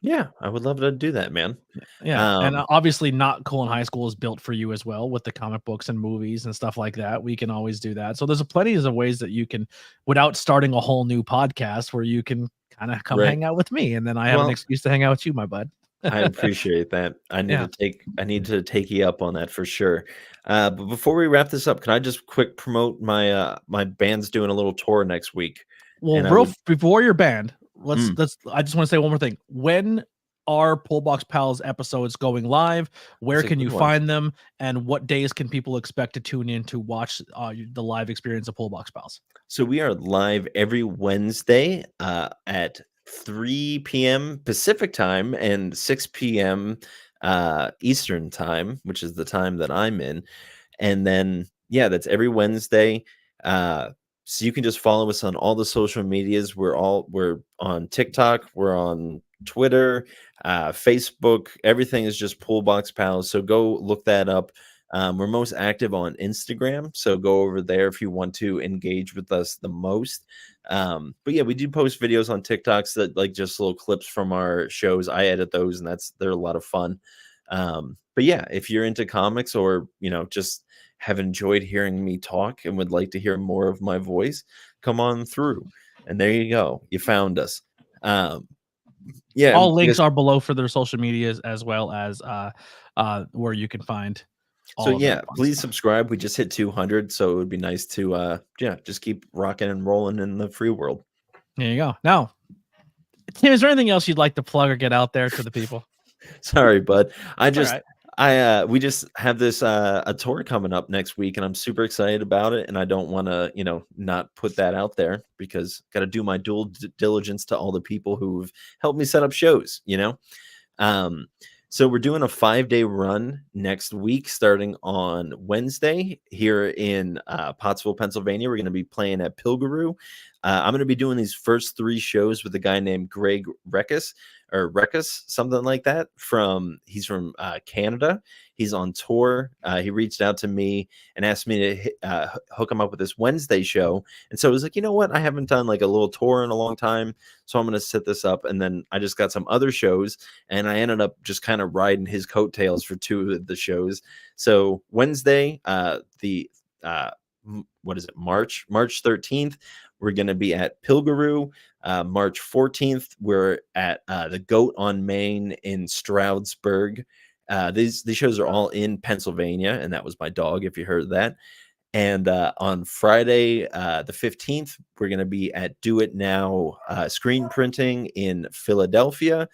Yeah, I would love to do that, man. Yeah, and obviously Not Cool in High School is built for you as well, with the comic books and movies and stuff like that. We can always do that. So there's plenty of ways that you can, without starting a whole new podcast, where you can kind of come hang out with me, and then I have an excuse to hang out with you, my bud. I appreciate that. I need to take you up on that for sure. But before we wrap this up, can I just quick promote my my band's doing a little tour next week? Well, before your band, I just want to say one more thing. When are Pullbox Pals episodes going live? Where can you find them? And what days can people expect to tune in to watch the live experience of Pullbox Pals? So we are live every Wednesday at 3 p.m. Pacific time and 6 p.m. Eastern time, which is the time that I'm in. And then, yeah, that's every Wednesday. So you can just follow us on all the social medias. We're on TikTok, we're on Twitter, Facebook. Everything is just Pullbox Pals. So go look that up. We're most active on Instagram, so go over there if you want to engage with us the most. But yeah, we do post videos on TikToks that like just little clips from our shows. I edit those, and they're a lot of fun. But yeah, if you're into comics, or just have enjoyed hearing me talk and would like to hear more of my voice, come on through. And there you go, you found us. Yeah, all links are below for their social medias, as well as where you can find. So yeah, please subscribe. We just hit 200, so it would be nice to just keep rocking and rolling in the free world. There you go. Now, Tim, is there anything else you'd like to plug or get out there to the people? Sorry, bud. We just have this a tour coming up next week, and I'm super excited about it. And I don't want to, not put that out there, because got to do my due diligence to all the people who've helped me set up shows. So we're doing a 5-day run next week, starting on Wednesday here in Pottsville, Pennsylvania. We're going to be playing at Pilgaroo. I'm going to be doing these first 3 shows with a guy named Greg Reckus, something like that. He's from Canada. He's on tour. He reached out to me and asked me to hook him up with this Wednesday show. And so I was like, you know what? I haven't done like a little tour in a long time, so I'm going to set this up. And then I just got some other shows, and I ended up just kind of riding his coattails for 2 of the shows. So Wednesday, March 13th, we're going to be at Pilgaroo. March 14th, we're at the Goat on Main in Stroudsburg. These shows are all in Pennsylvania, and that was my dog, if you heard that. And on Friday, the 15th, we're going to be at Do It Now Screen Printing in Philadelphia.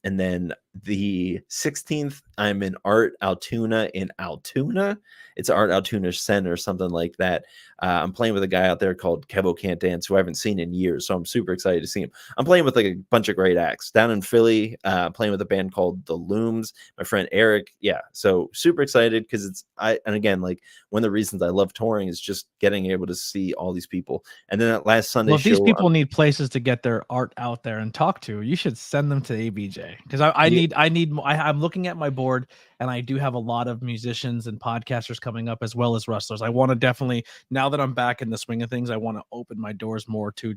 And then the 16th, I'm in Art Altoona in Altoona. It's Art Altoona Center or something like that. I'm playing with a guy out there called Kevo Can't Dance, who I haven't seen in years, so I'm super excited to see him. I'm playing with like a bunch of great acts down in Philly. Playing with a band called The Looms. My friend Eric, yeah. So super excited, because and again, like, one of the reasons I love touring is just getting able to see all these people. And then that last Sunday, well, if these people need places to get their art out there and talk to, you should send them to ABJ, because I'm looking at my board, and I do have a lot of musicians and podcasters coming up, as well as wrestlers. I want to definitely, now that I'm back in the swing of things, I want to open my doors more to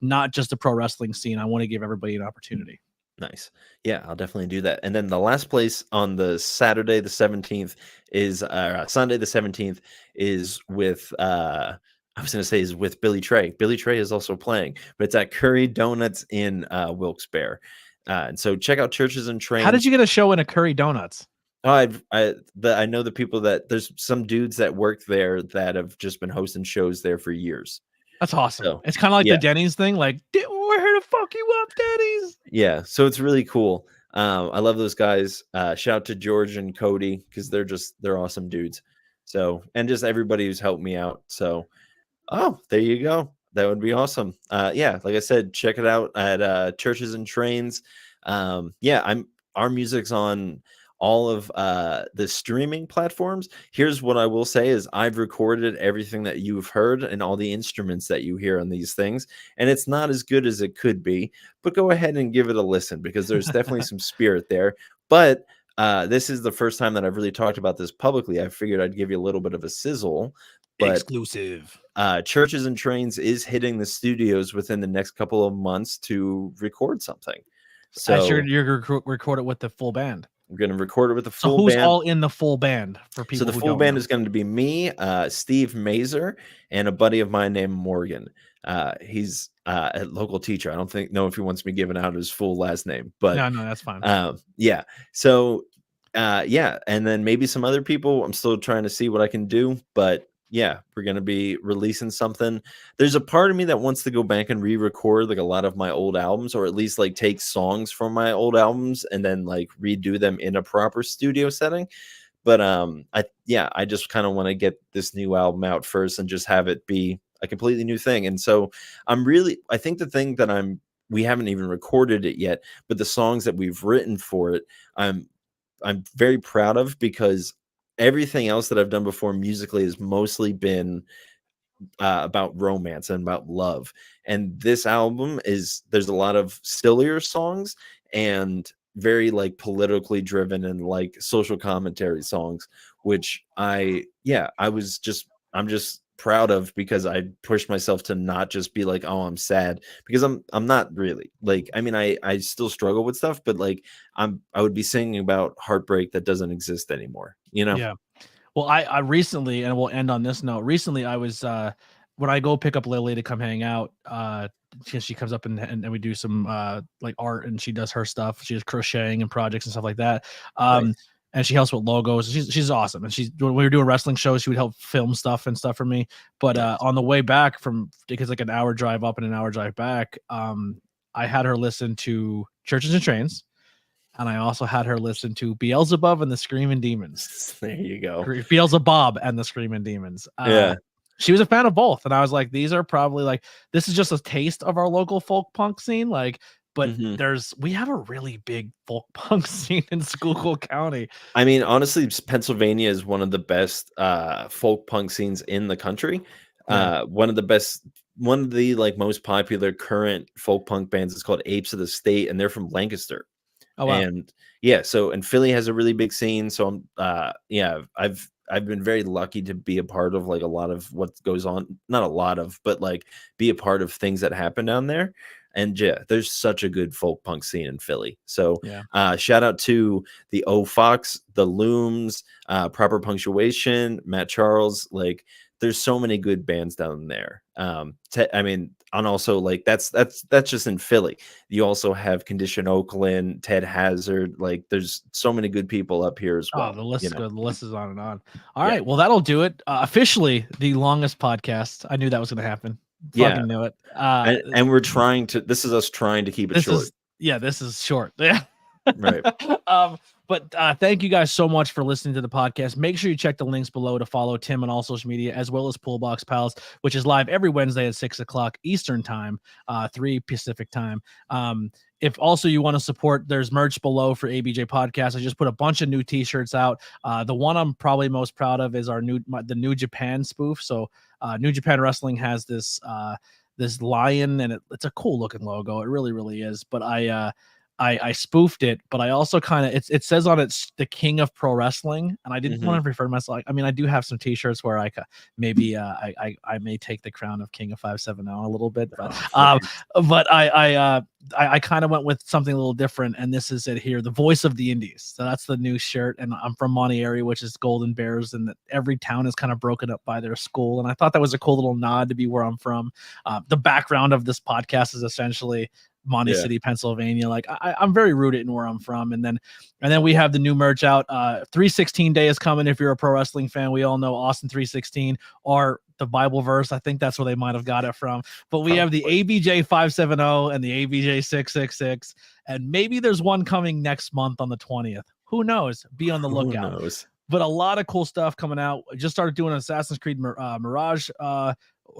not just the pro wrestling scene. I want to give everybody an opportunity. Nice. Yeah, I'll definitely do that. And then the last place on the Saturday, the 17th is Sunday, the 17th is with, is with Billy Trey. Billy Trey is also playing, but it's at Curry Donuts in Wilkes-Barre. And so check out Churches and Trains. How did you get a show in a Curry Donuts? Oh, I know the people there's some dudes that work there that have just been hosting shows there for years. That's awesome. So, it's kind of like the Denny's thing. Like, we're here to fuck you up, Denny's. Yeah. So it's really cool. I love those guys. Shout out to George and Cody because they're awesome dudes. So, and just everybody who's helped me out. So, oh, there you go. That would be awesome. Yeah, like I said, check it out at Churches and Trains. Yeah, our music's on all of the streaming platforms. Here's what I will say is I've recorded everything that you've heard and all the instruments that you hear on these things, and it's not as good as it could be, but go ahead and give it a listen because there's definitely some spirit there. But this is the first time that I've really talked about this publicly. I figured I'd give you a little bit of a sizzle. But Exclusive. Churches and Trains is hitting the studios within the next couple of months to record something. So you're record it with the full band. We're going to record it with the full who's band. all in the full band for people? So the full band is going to be me, Steve Mazer, and a buddy of mine named Morgan. He's a local teacher. I don't know if he wants me giving out his full last name, but no, that's fine. Yeah. So yeah, and then maybe some other people. I'm still trying to see what I can do, but yeah, we're going to be releasing something. There's a part of me that wants to go back and re-record like a lot of my old albums, or at least like take songs from my old albums and then like redo them in a proper studio setting. But I just kind of want to get this new album out first and just have it be a completely new thing. And so I think the thing that we haven't even recorded it yet, but the songs that we've written for it, I'm very proud of, because everything else that I've done before musically has mostly been about romance and about love. And this album there's a lot of sillier songs and very like politically driven and like social commentary songs, which I'm just proud of, because I pushed myself to not just be like, oh, I'm sad, because I'm not really. Like, I mean, I still struggle with stuff, but like I would be singing about heartbreak that doesn't exist anymore, you know? Yeah. Well, I recently, and we'll end on this note. Recently, I was when I go pick up Lily to come hang out, she comes up and we do some like art, and she does her stuff. She does crocheting and projects and stuff like that. Nice. And she helps with logos. She's awesome. And when we were doing wrestling shows, she would help film stuff and stuff for me. But on the way back because like an hour drive up and an hour drive back, I had her listen to Churches and Trains. And I also had her listen to Beelzebub and the Screaming Demons. There you go. Beelzebub and the Screaming Demons. Yeah. She was a fan of both. And I was like, these are probably like, this is just a taste of our local folk punk scene. Like, but we have a really big folk punk scene in Schuylkill County. I mean, honestly, Pennsylvania is one of the best folk punk scenes in the country. Yeah. One of the like most popular current folk punk bands is called Apes of the State, and they're from Lancaster. Oh, wow. And yeah, and Philly has a really big scene. So I've been very lucky to be a part of like a lot of what goes on. Not a lot of, but like be a part of things that happen down there. And yeah, there's such a good folk punk scene in Philly. So shout out to the O Fox, the Looms, Proper Punctuation, Matt Charles. Like, there's so many good bands down there. And also like that's just in Philly. You also have Condition Oakland, Ted Hazard. Like, there's so many good people up here as well. Oh, the list is good. The list is on and on. All right, well, that'll do it. Officially the longest podcast. I knew that was going to happen. Fucking knew it. And we're trying to. This is us trying to keep it short. This is short. Yeah. Right. But thank you guys so much for listening to the podcast. Make sure you check the links below to follow Tim on all social media, as well as Poolbox Pals, which is live every Wednesday at 6:00 Eastern time, 3 Pacific time. If also you want to support, there's merch below for ABJ Podcast. I just put a bunch of new t-shirts out. The one I'm probably most proud of is the New Japan spoof. So New Japan Wrestling has this lion, and it's a cool looking logo. It really, really is. But I spoofed it, but I also kind of it says on it's the King of Pro Wrestling, and I didn't want to refer to myself. I mean, I do have some t-shirts where I may take the crown of King of 570 a little bit, but I kind of went with something a little different, and this is it here, the Voice of the Indies. So that's the new shirt, and I'm from Monterey, which is Golden Bears, and every town is kind of broken up by their school, and I thought that was a cool little nod to be where I'm from. The background of this podcast is essentially Monty City, Pennsylvania. Like I'm very rooted in where I'm from. And then we have the new merch out. 316 Day is coming. If you're a pro wrestling fan, we all know Austin 316 or the Bible verse. I think that's where they might have got it from. But we have the ABJ 570 and the ABJ 666. And maybe there's one coming next month on the 20th. Who knows? Be on the lookout. Who knows? But a lot of cool stuff coming out. I just started doing Assassin's Creed Mirage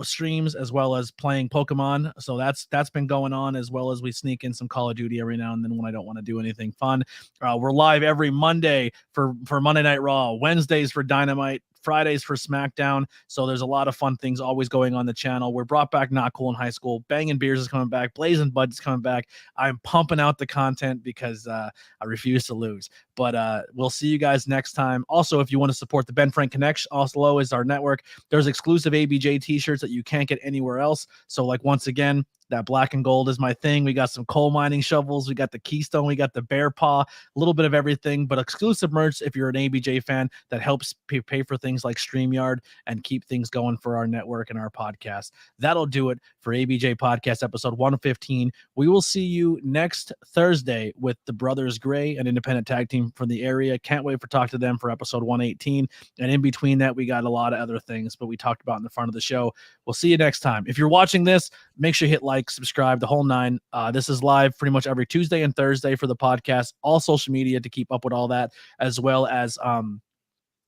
streams, as well as playing Pokemon. So that's been going on, as well as we sneak in some Call of Duty every now and then when I don't want to do anything fun. We're live every Monday for Monday Night Raw, Wednesdays for Dynamite, Fridays for SmackDown. So there's a lot of fun things always going on the channel. We're brought back Not Cool in High School. Bangin' Beers is coming back. Blazing Buds is coming back. I'm pumping out the content because I refuse to lose. But we'll see you guys next time. Also, if you want to support the Ben Frank Connection, Oslo is our network. There's exclusive ABJ t-shirts that you can't get anywhere else. So like, once again, that black and gold is my thing. We got some coal mining shovels. We got the Keystone. We got the Bear Paw, a little bit of everything, but exclusive merch if you're an ABJ fan that helps pay for things like StreamYard and keep things going for our network and our podcast. That'll do it for ABJ Podcast episode 115. We will see you next Thursday with the Brothers Gray, an independent tag team from the area. Can't wait for talk to them for episode 118. And in between that, we got a lot of other things, but we talked about in the front of the show. We'll see you next time. If you're watching this, make sure you hit like, subscribe, the whole nine. This is live pretty much every Tuesday and Thursday for the podcast, all social media to keep up with all that, as well as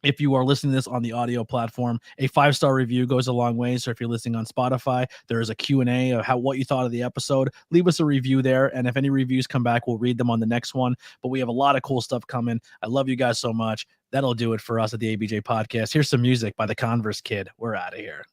if you are listening to this on the audio platform, a 5-star review goes a long way. So if you're listening on Spotify, there is a Q&A of what you thought of the episode. Leave us a review there, and if any reviews come back, we'll read them on the next one. But we have a lot of cool stuff coming. I love you guys so much. That'll do it for us at the ABJ Podcast. Here's some music by the Converse Kid. We're out of here.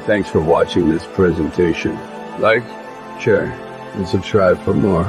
Thanks for watching this presentation. Like, share, and subscribe for more.